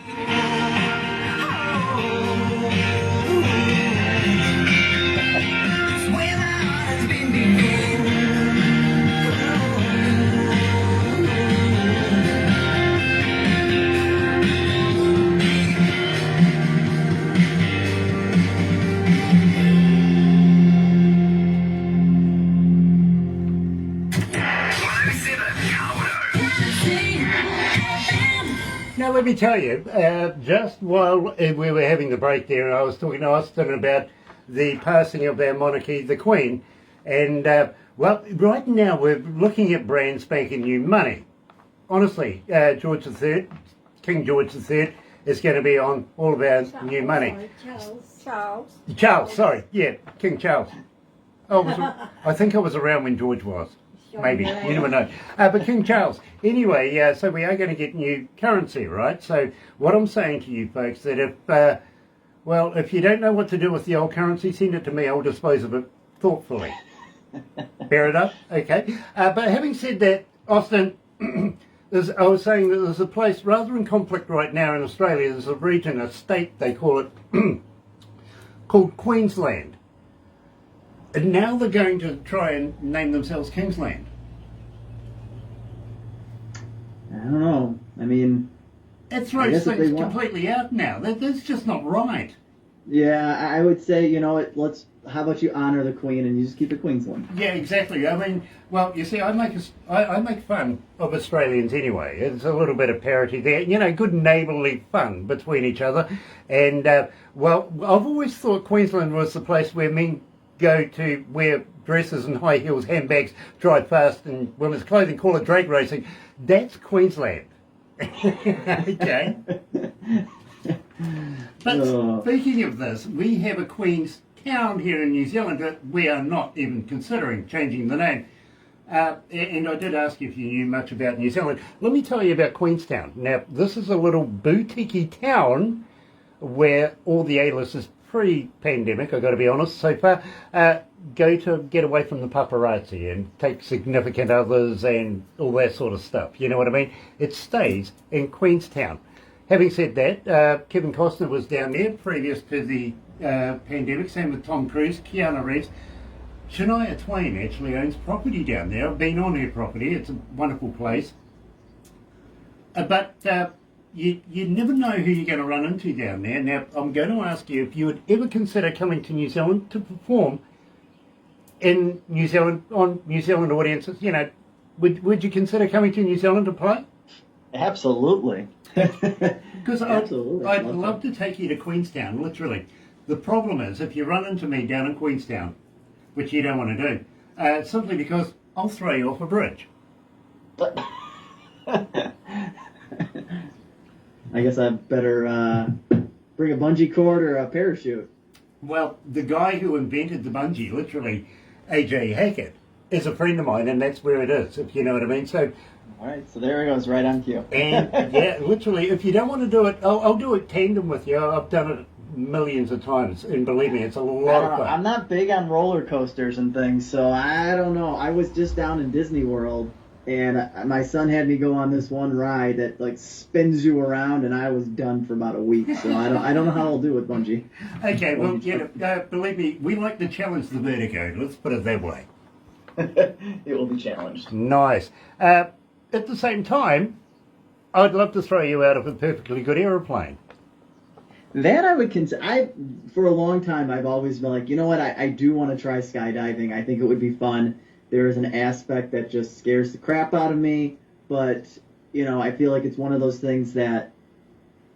Now, let me tell you, just while we were having the break there, I was talking to Austin about the passing of our monarchy, the Queen, and, well, right now we're looking at brand spanking new money. Honestly, George III, King George III, is going to be on all of our new money. Charles, sorry, yeah, King Charles. I think I was around when George was. Maybe, you never know. But King Charles. Anyway, so we are going to get new currency, right? So what I'm saying to you folks, that if you don't know what to do with the old currency, send it to me. I'll dispose of it thoughtfully. Fair enough? Okay. But having said that, Austin, I was saying that there's a place rather in conflict right now in Australia. There's a region, a state, they call it, called Queensland. And now they're going to try and name themselves Kingsland. I don't know. I mean, That throws things completely out now. That's just not right. Yeah, I would say, you know what, how about you honor the Queen and you just keep it Queensland? Yeah, exactly. I mean, well, you see, I make fun of Australians anyway. There's a little bit of parity there. You know, good neighbourly fun between each other. And, well, I've always thought Queensland was the place where men go to wear dresses and high heels, handbags, drive fast in women's clothing, call it drag racing. That's Queensland. Okay. But speaking of this, we have a Queenstown here in New Zealand that we are not even considering changing the name. And I did ask you if you knew much about New Zealand. Let me tell you about Queenstown. Now, this is a little boutique town where all the A-listers pre-pandemic, I've got to be honest, so far, go to get away from the paparazzi and take significant others and all that sort of stuff. You know what I mean? It stays in Queenstown. Having said that, Kevin Costner was down there previous to the pandemic, same with Tom Cruise, Keanu Reeves. Shania Twain actually owns property down there. I've been on her property. It's a wonderful place. But you never know who you're going to run into down there. Now, I'm going to ask you if you would ever consider coming to New Zealand to perform in New Zealand, on New Zealand audiences. You know, would you consider coming to New Zealand to play? Absolutely. Because I'd love to take you to Queenstown, literally. The problem is, if you run into me down in Queenstown, which you don't want to do, simply because I'll throw you off a bridge. I guess I better bring a bungee cord or a parachute. Well, the guy who invented the bungee, literally, A.J. Hackett, is a friend of mine, and that's where it is, if you know what I mean. So, all right, so there it goes, right on cue. And yeah, literally, if you don't want to do it, I'll do it tandem with you. I've done it millions of times, and believe me, it's a lot of fun. I'm not big on roller coasters and things, so I don't know. I was just down in Disney World, and my son had me go on this one ride that like spins you around, and I was done for about a week. So I don't know how I'll do with bungee. Okay, well, yeah, believe me, we like to challenge the vertigo. Let's put it that way. It will be challenged. Nice. At the same time, I'd love to throw you out of a perfectly good aeroplane. That I would consider. For a long time, I've always been like, you know what, I do want to try skydiving. I think it would be fun. There is an aspect that just scares the crap out of me, but, you know, I feel like it's one of those things that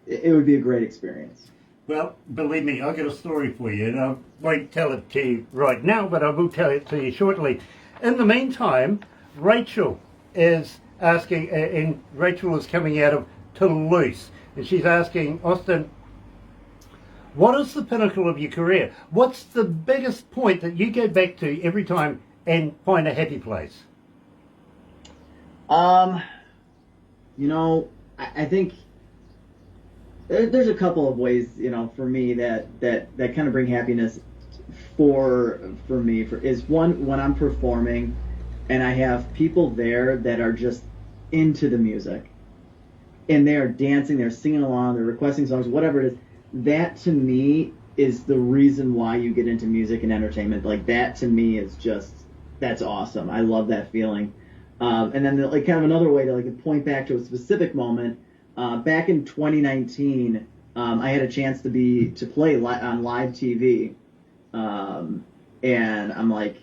it would be a great experience. Well, believe me, I've got a story for you, and I won't tell it to you right now, but I will tell it to you shortly. In the meantime, Rachel is asking, and Rachel is coming out of Toulouse, and she's asking, Austin, what is the pinnacle of your career? What's the biggest point that you go back to every time and find a happy place? You know, I think there's a couple of ways, you know, for me that kind of bring happiness for me. Is one, when I'm performing and I have people there that are just into the music and they are dancing, they're singing along, they're requesting songs, whatever it is. That to me is the reason why you get into music and entertainment. Like that to me is just, that's awesome. I love that feeling. And then like kind of another way to like point back to a specific moment. Back in 2019, I had a chance to play on live TV, and I'm like,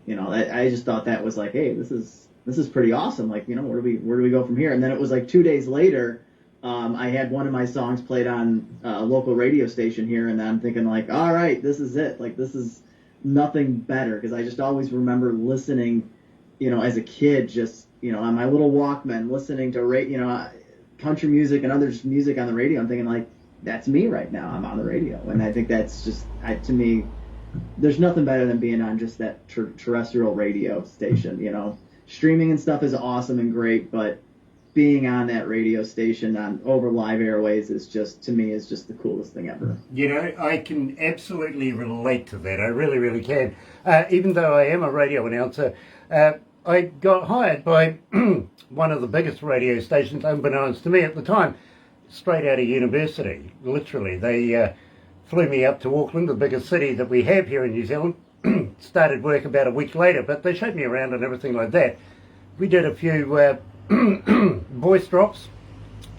you know, I just thought that was like, hey, this is pretty awesome. Like, you know, where do we go from here? And then it was like 2 days later, I had one of my songs played on a local radio station here, and I'm thinking like, all right, this is it. Like, this is nothing better, because I just always remember listening, as a kid, just, on my little Walkman, listening to, country music and other music on the radio. I'm thinking like, that's me right now. I'm on the radio. And I think that's just, to me, there's nothing better than being on just that terrestrial radio station, Streaming and stuff is awesome and great, but being on that radio station over live airways is just, to me, is just the coolest thing ever. I can absolutely relate to that. I really, really can. Even though I am a radio announcer, I got hired by one of the biggest radio stations, unbeknownst to me at the time, straight out of university. Literally, they flew me up to Auckland, the biggest city that we have here in New Zealand. Started work about a week later, but they showed me around and everything like that. We did a few voice drops,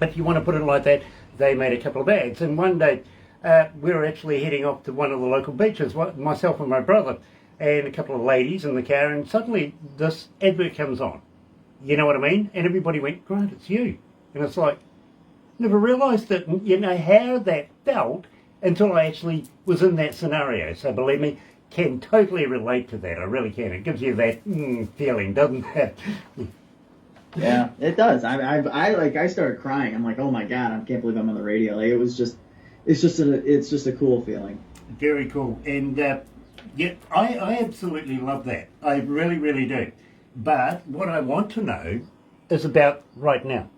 if you want to put it like that. They made a couple of ads, and one day we were actually heading off to one of the local beaches, myself and my brother, and a couple of ladies in the car, and suddenly this advert comes on. You know what I mean? And everybody went, Grant, it's you. And it's like, never realised that, how that felt until I actually was in that scenario. So believe me, can totally relate to that. I really can. It gives you that feeling, doesn't it? Yeah, it does. I started crying. I'm like, oh my God, I can't believe I'm on the radio. Like, it's just a cool feeling. Very cool. And yeah, I absolutely love that. I really, really do. But what I want to know is about right now.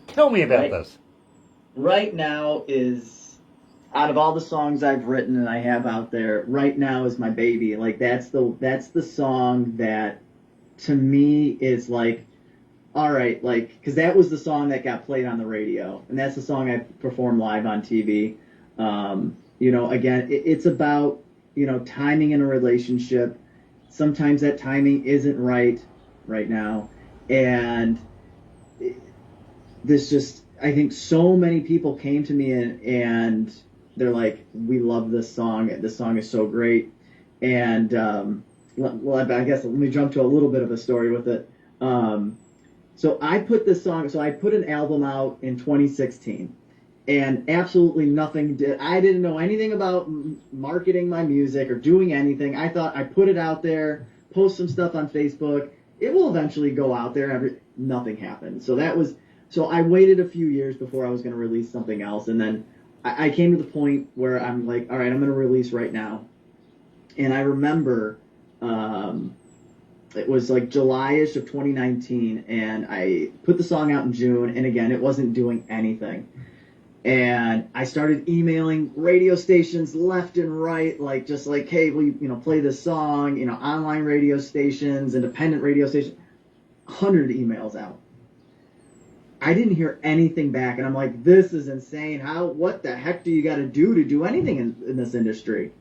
Tell me about this. Right now is, out of all the songs I've written and I have out there, Right Now is my baby. Like, that's the song that, to me, is like, all right, like, because that was the song that got played on the radio, and that's the song I performed live on TV. Again, it's about, timing in a relationship. Sometimes that timing isn't right now, and this just, I think so many people came to me and they're like, we love this song. This song is so great. And, I guess let me jump to a little bit of a story with it. So I put an album out in 2016, and absolutely nothing I didn't know anything about marketing my music or doing anything. I thought I put it out there, post some stuff on Facebook. It will eventually go out there. Nothing happened. So I waited a few years before I was going to release something else. And then I came to the point where I'm like, all right, I'm going to release right now. And I remember, it was like July-ish of 2019, and I put the song out in June, and again, it wasn't doing anything. And I started emailing radio stations left and right, just like, hey, will you, play this song, online radio stations, independent radio stations, 100 emails out. I didn't hear anything back, and I'm like, this is insane. What the heck do you got to do anything in this industry?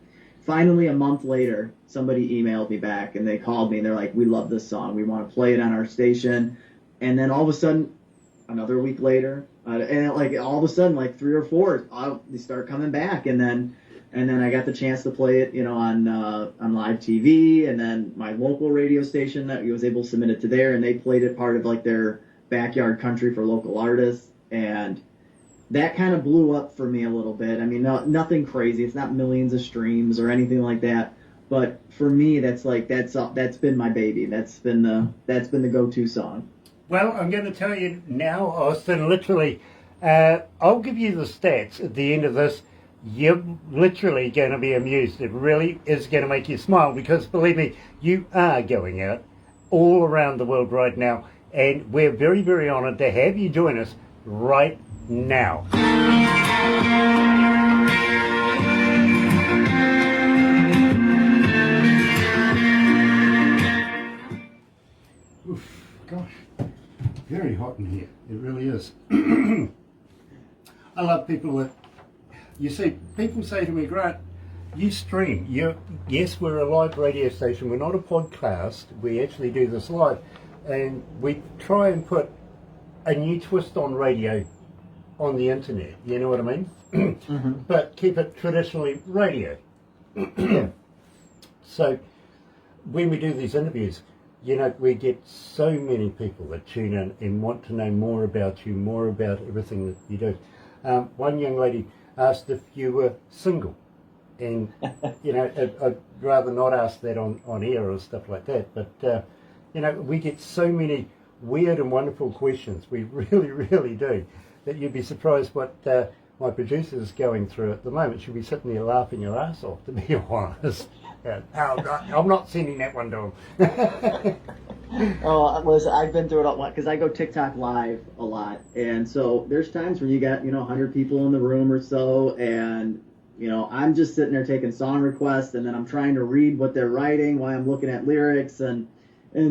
Finally, a month later, somebody emailed me back, and they called me, and they're like, we love this song. We want to play it on our station. And then all of a sudden, another week later, all of a sudden, 3 or 4, they start coming back. And then I got the chance to play it, on live TV, and then my local radio station that was able to submit it to there, and they played it part of their backyard country for local artists, and that kind of blew up for me a little bit. I mean, nothing crazy. It's not millions of streams or anything like that. But for me, that's been my baby. That's been the go-to song. Well, I'm going to tell you now, Austin. Literally, I'll give you the stats at the end of this. You're literally going to be amused. It really is going to make you smile, because believe me, you are going out all around the world right now, and we're very, very honoured to have you join us right now. Oof, gosh, very hot in here. It really is. I love people that, you see, people say to me, Grant, you stream. Yes, we're a live radio station. We're not a podcast. We actually do this live. And we try and put a new twist on radio on the internet. You know what I mean? Mm-hmm. But keep it traditionally radio. So when we do these interviews, you know, we get so many people that tune in and want to know more about you, more about everything that you do. One young lady asked if you were single, and you know, I'd rather not ask that on air or stuff like that. But you know, we get so many weird and wonderful questions. We really, really do. That you'd be surprised what my producer's going through at the moment. She'll be sitting there laughing her ass off, to be honest. I'm not sending that one to him. Oh, listen, I've been through it all because I go TikTok live a lot, and so there's times when you got 100 people in the room or so, and I'm just sitting there taking song requests, and then I'm trying to read what they're writing while I'm looking at lyrics and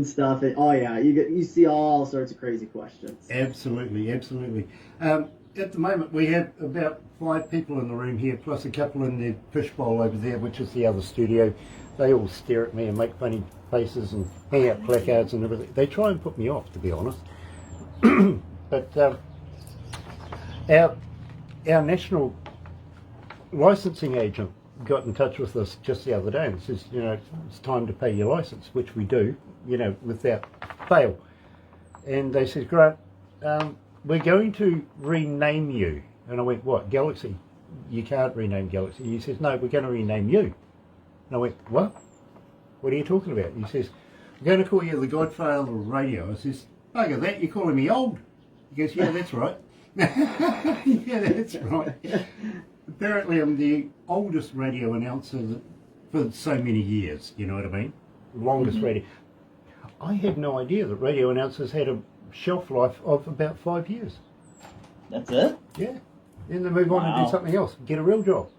stuff. And oh yeah, you see all sorts of crazy questions. Absolutely, absolutely. At the moment, we have about 5 people in the room here, plus a couple in the fishbowl over there, which is the other studio. They all stare at me and make funny faces and hang out placards and everything. They try and put me off, to be honest. But our national licensing agent got in touch with us just the other day and says, it's time to pay your license, which we do, without fail. And they said, Grant, we're going to rename you. And I went, what, Galaxy? You can't rename Galaxy. He says, no, we're going to rename you. And I went, what? What are you talking about? He says, I'm going to call you the Godfather of radio. I says, bugger that, you're calling me old. He goes, yeah, that's right. Yeah, that's right. Apparently I'm the oldest radio announcer for so many years, you know what I mean? Longest radio. I had no idea that radio announcers had a shelf life of about 5 years. That's it? Yeah. Then they move on and do something else. Get a real job.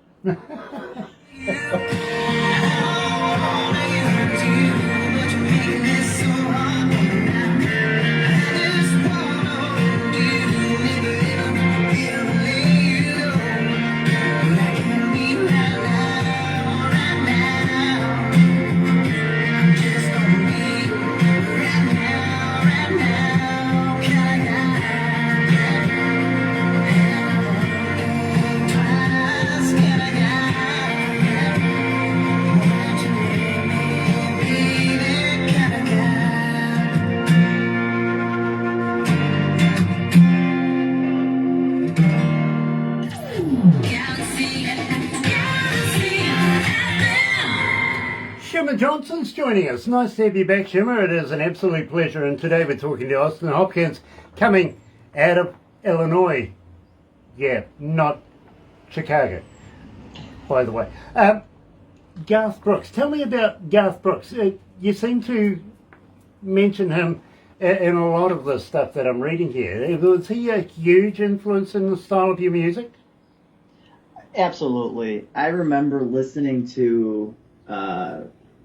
Shimmer Johnson's joining us. Nice to have you back, Shimmer. It is an absolute pleasure. And today we're talking to Austin Hopkins, coming out of Illinois. Yeah, not Chicago, by the way. Garth Brooks. Tell me about Garth Brooks. You seem to mention him in a lot of the stuff that I'm reading here. Was he a huge influence in the style of your music? Absolutely. I remember listening to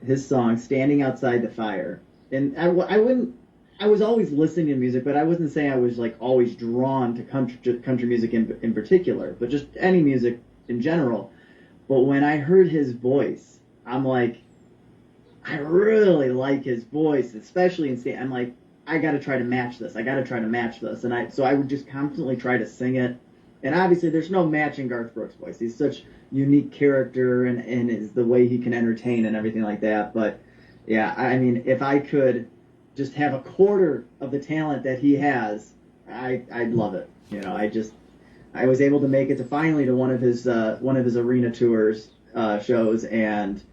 his song "Standing Outside the Fire," and I was always listening to music, but I wasn't saying I was like always drawn to country music in particular, but just any music in general. But when I heard his voice, I'm like, I really like his voice, especially in I'm like, I got to try to match this. And so I would just constantly try to sing it. And obviously, there's no matching Garth Brooks' voice. He's such unique character and is the way he can entertain and everything like that. But yeah, I mean, if I could just have a quarter of the talent that he has, I'd love it. I was able to make it to one of his arena tours shows, and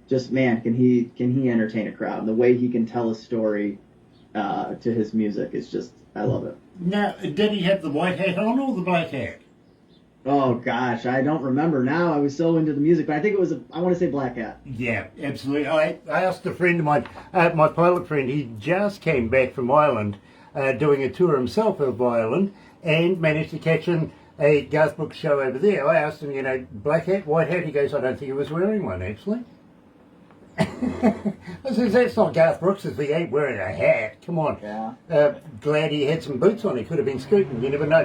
just man, can he entertain a crowd? And the way he can tell a story to his music is just, I love it. Now, did he have the white hat on or the black hat? Oh gosh, I don't remember now. I was so into the music, but I think it was I want to say black hat. Yeah, absolutely. I asked a friend of mine, my pilot friend, he just came back from Ireland doing a tour himself of Ireland and managed to catch a Garth Brooks show over there. I asked him, black hat, white hat? He goes, I don't think he was wearing one, actually. I says, that's not Garth Brooks if he ain't wearing a hat. Come on. Yeah. Glad he had some boots on. He could have been scooting. You never know.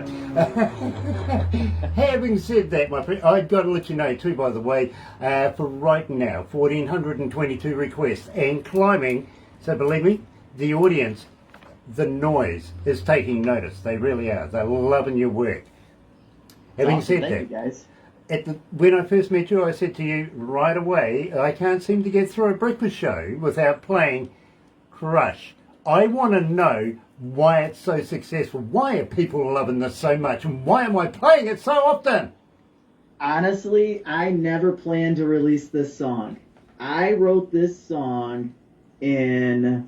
Having said that, my friend, I've got to let you know too, by the way, for right now, 1,422 requests and climbing. So believe me, the audience, the noise is taking notice. They really are. They're loving your work. Having Awesome. said Thank that, you guys. when I first met you, I said to you right away, I can't seem to get through a breakfast show without playing Crush. I want to know why it's so successful. Why are people loving this so much? And why am I playing it so often? Honestly, I never planned to release this song. I wrote this song it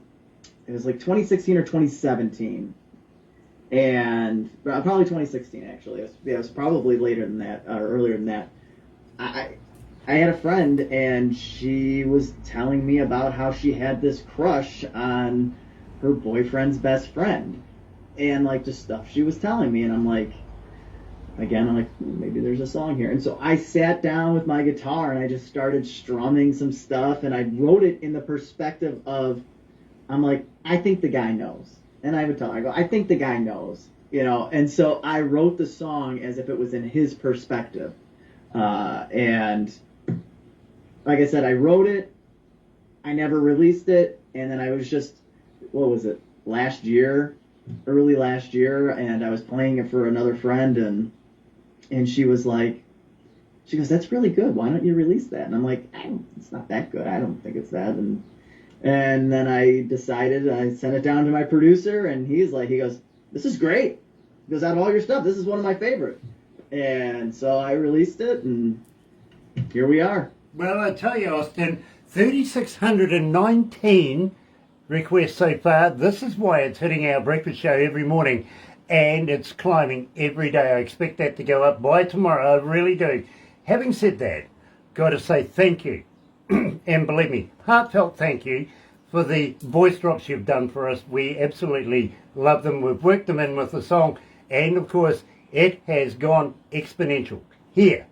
was like 2016 or 2017. And probably 2016, actually. It was probably later than that, or earlier than that. I had a friend, and she was telling me about how she had this crush on her boyfriend's best friend. And, like, just stuff she was telling me. And I'm like, maybe there's a song here. And so I sat down with my guitar, and I just started strumming some stuff. And I wrote it in the perspective of, I'm like, I think the guy knows. And I would tell her, I go, I think the guy knows. You know, and so I wrote the song as if it was in his perspective. And like I said, I wrote it, I never released it, and then I was just, what was it, early last year, and I was playing it for another friend, and she goes, that's really good, why don't you release that? And I'm like, it's not that good, I don't think it's that, and then I decided, I sent it down to my producer, and he goes, this is great, he goes, out of all your stuff, this is one of my favorite. And so I released it, and here we are. Well, I tell you, Austin, 3,619 requests so far. This is why it's hitting our breakfast show every morning, and it's climbing every day. I expect that to go up by tomorrow. I really do. Having said that, got to say thank you. And believe me, heartfelt thank you for the voice drops you've done for us. We absolutely love them. We've worked them in with the song, and of course, it has gone exponential. Here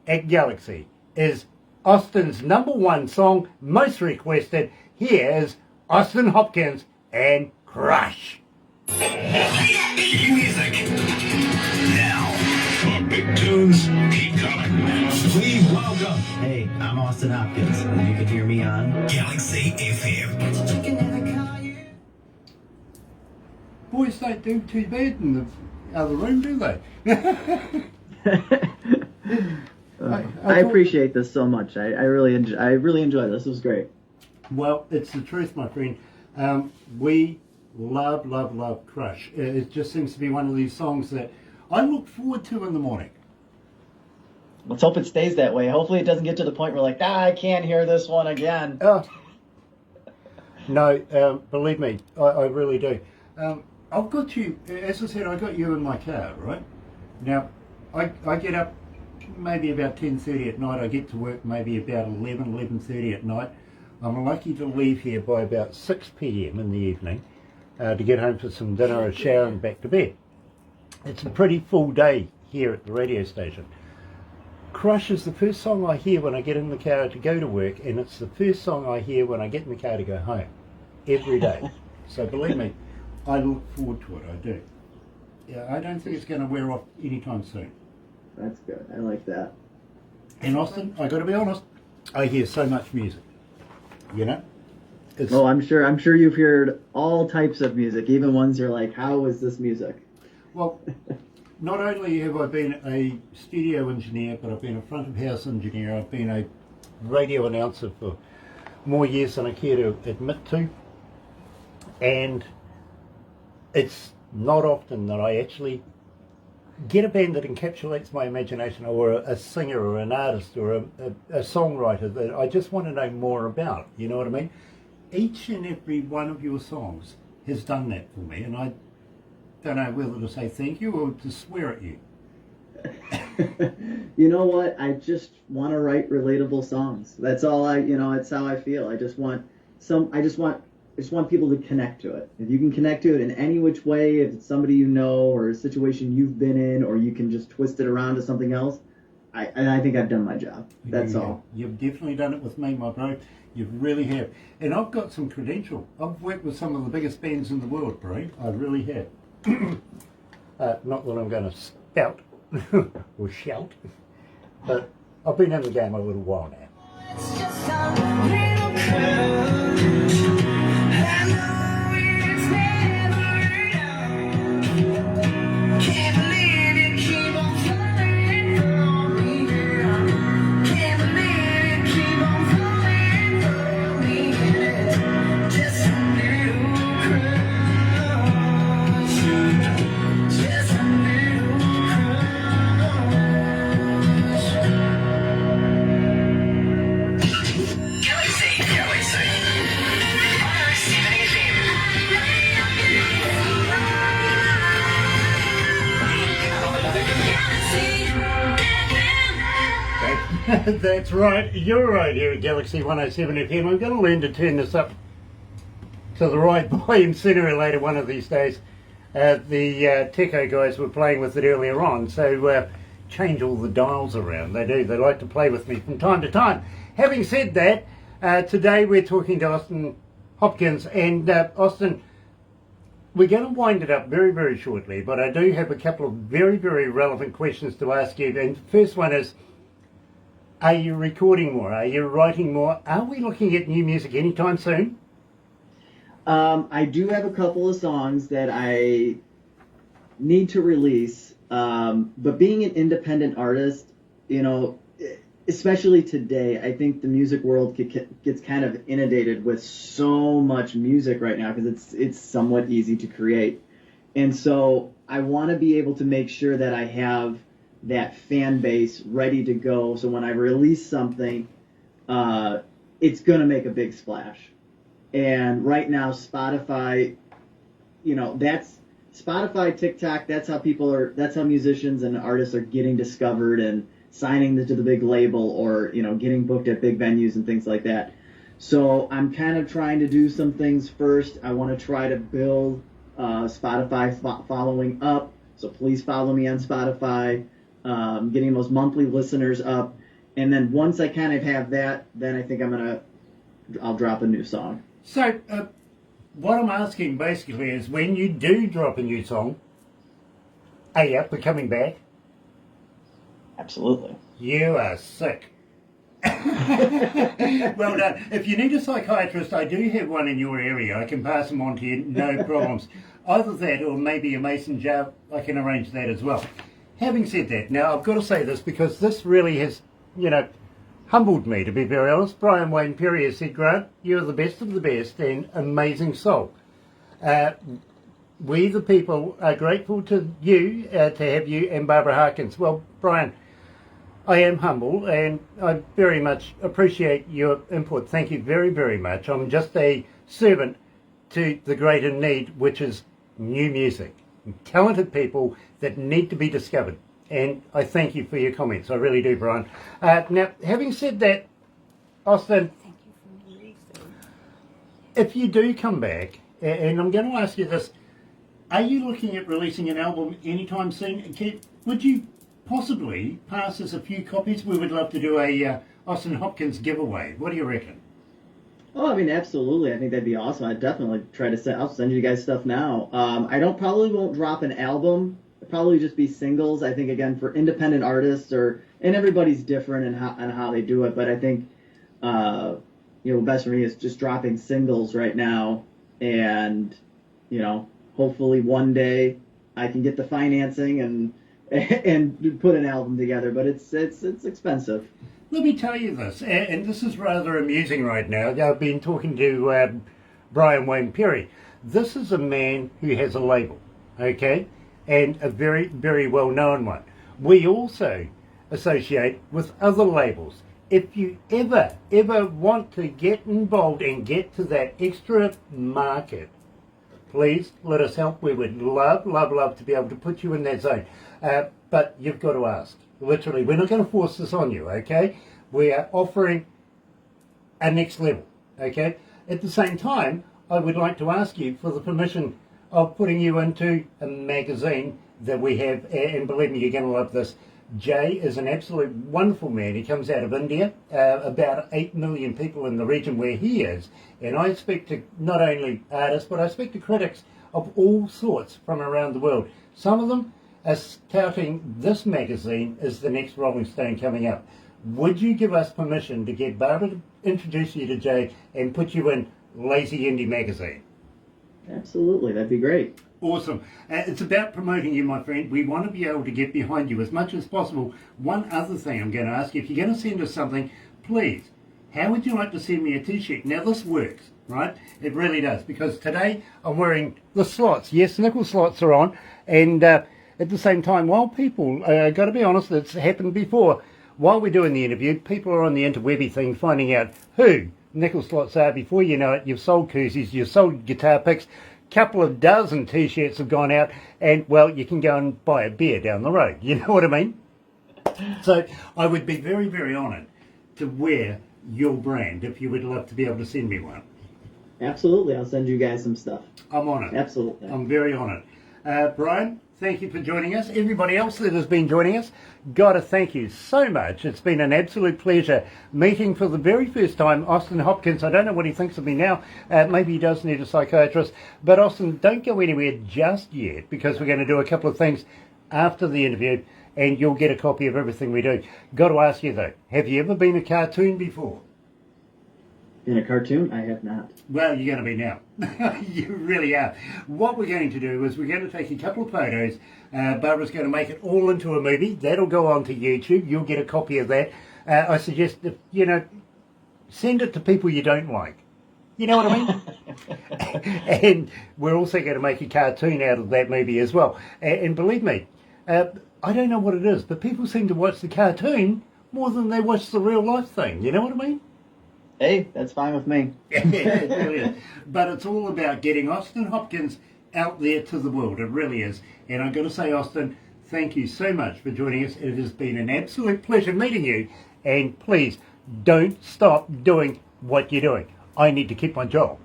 at Galaxy is Austin's #1 song, most requested. Here is Austin Hopkins and Crush. Music. Now, for big tunes, keep coming. Please welcome. Hey, I'm Austin Hopkins, and you can hear me on Galaxy FM. Boys don't do too bad in the other room, do they? I appreciate this so much. I really enjoy this. This was great. Well, it's the truth, my friend. We love Crush. It just seems to be one of these songs that I look forward to in the morning. Let's hope it stays that way. Hopefully it doesn't get to the point where like, I can't hear this one again. No, believe me, I really do. I've got you, as I said, I got you in my car, right? Now, I get up maybe about 10:30 at night. I get to work maybe about 11:30 at night. I'm lucky to leave here by about 6 p.m. in the evening to get home for some dinner, a shower, and back to bed. It's a pretty full day here at the radio station. Crush is the first song I hear when I get in the car to go to work, and it's the first song I hear when I get in the car to go home, every day. So believe me, I look forward to it, I do. Yeah, I don't think it's going to wear off anytime soon. That's good. I like that. And Austin, I got to be honest, I hear so much music. You know? Oh, I'm sure you've heard all types of music, even ones you're like, how is this music? Well, not only have I been a studio engineer, but I've been a front of house engineer. I've been a radio announcer for more years than I care to admit to. And it's not often that I actually get a band that encapsulates my imagination, or a singer or an artist or a songwriter that I just want to know more about. You know what I mean? Each and every one of your songs has done that for me, and I don't know whether to say thank you or to swear at you. You know what? I just want to write relatable songs. That's all it's how I feel. I just want people to connect to it. If you can connect to it in any which way, if it's somebody you know or a situation you've been in, or you can just twist it around to something else, I think I've done my job. That's all. You've definitely done it with me, my bro. You really have. And I've got some credential. I've worked with some of the biggest bands in the world, bro. I really have. Not that I'm going to spout or shout, but I've been in the game a little while now. It's just a little curve. I know it's never enough. Can't believe you keep on falling for me, girl. Can't believe you keep on falling for me, girl. Just a little That's right, you're right here at Galaxy 107 FM. I'm going to learn to turn this up to the right volume sooner or later one of these days. The Techo guys were playing with it earlier on, so change all the dials around. They do, they like to play with me from time to time. Having said that, today we're talking to Austin Hopkins, and Austin, we're going to wind it up very, very shortly, but I do have a couple of very, very relevant questions to ask you. And the first one is, are you recording more? Are you writing more? Are we looking at new music anytime soon? I do have a couple of songs that I need to release, but being an independent artist, you know, especially today, I think the music world gets kind of inundated with so much music right now because it's somewhat easy to create. And so I want to be able to make sure that I have that fan base ready to go. So when I release something, it's going to make a big splash. And right now, Spotify, you know, that's Spotify, TikTok, that's how musicians and artists are getting discovered and signing to the big label, or, you know, getting booked at big venues and things like that. So I'm kind of trying to do some things first. I want to try to build Spotify following up. So please follow me on Spotify, getting those monthly listeners up. And then once I kind of have that, then I think I'll drop a new song. So, what I'm asking basically is, when you do drop a new song, are you up for coming back? Absolutely. You are sick. Well done. If you need a psychiatrist, I do have one in your area. I can pass them on to you, no problems. Either that or maybe a mason jar, I can arrange that as well. Having said that, now I've got to say this because this really has, you know, humbled me, to be very honest. Brian Wayne Perry has said, Grant, you're the best of the best and amazing soul. We, the people, are grateful to you, to have you and Barbara Harkins. Well, Brian, I am humble and I very much appreciate your input. Thank you very, very much. I'm just a servant to the greater need, which is new music, talented people that need to be discovered. And I thank you for your comments. I really do, Brian. Now, having said that, Austin, if you do come back, and I'm going to ask you this, are you looking at releasing an album anytime soon? Would you possibly pass us a few copies? We would love to do a Austin Hopkins giveaway. What do you reckon? Oh, I mean, absolutely. I think that'd be awesome. I'd definitely try to I'll send you guys stuff now. I probably won't drop an album. It'll probably just be singles. I think, again, for independent artists, and everybody's different in how they do it. But I think, best for me is just dropping singles right now. And, you know, hopefully one day I can get the financing and put an album together. But it's expensive. Let me tell you this, and this is rather amusing right now. I've been talking to Brian Wayne Perry. This is a man who has a label, okay, and a very, very well-known one. We also associate with other labels. If you ever want to get involved and get to that extra market, please let us help. We would love to be able to put you in that zone. But you've got to ask. Literally, we're not going to force this on you, okay? We are offering a next level, okay? At the same time, I would like to ask you for the permission of putting you into a magazine that we have, and believe me, you're going to love this. Jay is an absolute wonderful man. He comes out of India, about 8 million people in the region where he is, and I speak to not only artists, but I speak to critics of all sorts from around the world. Some of them are touting this magazine as the next Rolling Stone coming up. Would you give us permission to get Barbara to introduce you to Jay and put you in Lazy Indie magazine? Absolutely, that'd be great. Awesome. It's about promoting you, my friend. We want to be able to get behind you as much as possible. One other thing I'm going to ask you, if you're going to send us something, please, how would you like to send me a t-shirt? Now this works, right? It really does, because today I'm wearing the slots. Yes, nickel slots are on, and at the same time, while people, got to be honest, it's happened before, while we're doing the interview, people are on the interwebby thing finding out who nickel slots are. Before you know it, you've sold koozies, you've sold guitar picks, couple of dozen t-shirts have gone out, and, well, you can go and buy a beer down the road. You know what I mean? So I would be very, very honoured to wear your brand if you would love to be able to send me one. Absolutely, I'll send you guys some stuff. I'm honoured. Absolutely. I'm very honoured. Brian, thank you for joining us. Everybody else that has been joining us, gotta thank you so much. It's been an absolute pleasure meeting for the very first time Austin Hopkins. I don't know what he thinks of me now. Maybe he does need a psychiatrist. But Austin, don't go anywhere just yet, because we're going to do a couple of things after the interview, and you'll get a copy of everything we do. Got to ask you though, have you ever been a cartoon before? In a cartoon? I have not. Well, you're going to be now. You really are. What we're going to do is we're going to take a couple of photos. Barbara's going to make it all into a movie. That'll go on to YouTube. You'll get a copy of that. I suggest, send it to people you don't like. You know what I mean? And we're also going to make a cartoon out of that movie as well. And believe me, I don't know what it is, but people seem to watch the cartoon more than they watch the real life thing. You know what I mean? Hey, that's fine with me. Yeah, it really is. But it's all about getting Austin Hopkins out there to the world. It really is. And I've got to say, Austin, thank you so much for joining us. It has been an absolute pleasure meeting you. And please, don't stop doing what you're doing. I need to keep my job.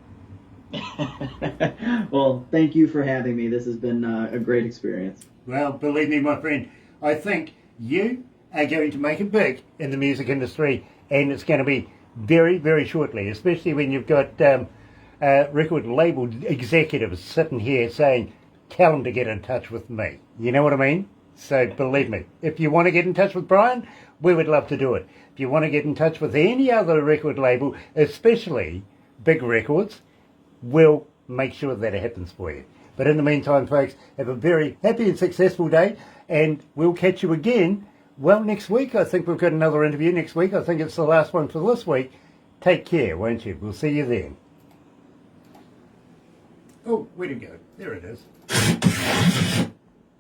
Well, thank you for having me. This has been a great experience. Well, believe me, my friend, I think you are going to make it big in the music industry. And it's going to be very, very shortly, especially when you've got record label executives sitting here saying, tell them to get in touch with me. You know what I mean? So believe me, if you want to get in touch with Brian, we would love to do it. If you want to get in touch with any other record label, especially big records, we'll make sure that it happens for you. But in the meantime, folks, have a very happy and successful day, and we'll catch you again. Well, next week. I think we've got another interview next week. I think it's the last one for this week. Take care, won't you? We'll see you then. Oh, where'd it go? There it is.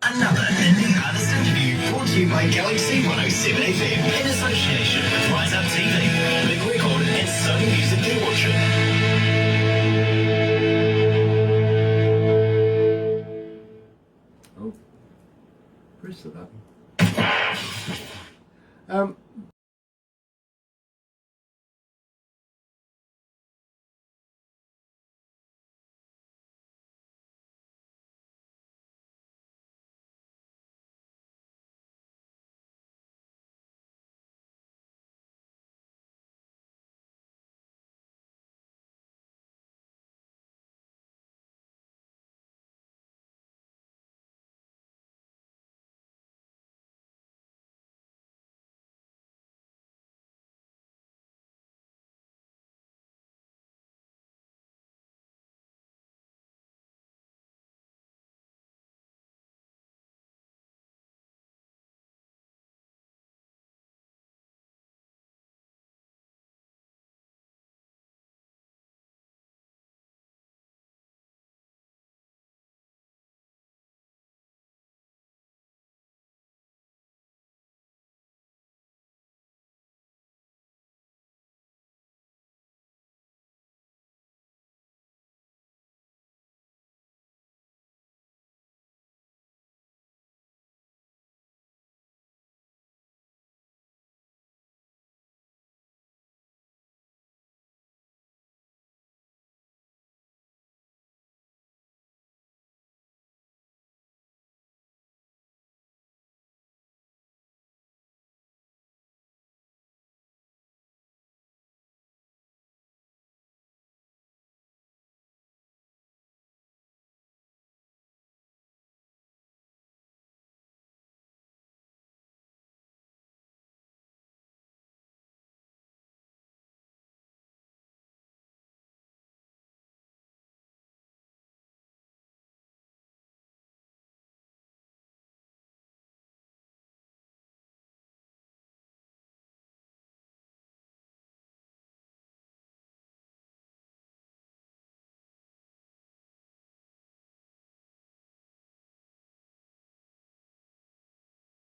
Another indie artist interview brought to you by Galaxy 107 FM in association with Rise Up TV, Big Record and Sony Music Watcher.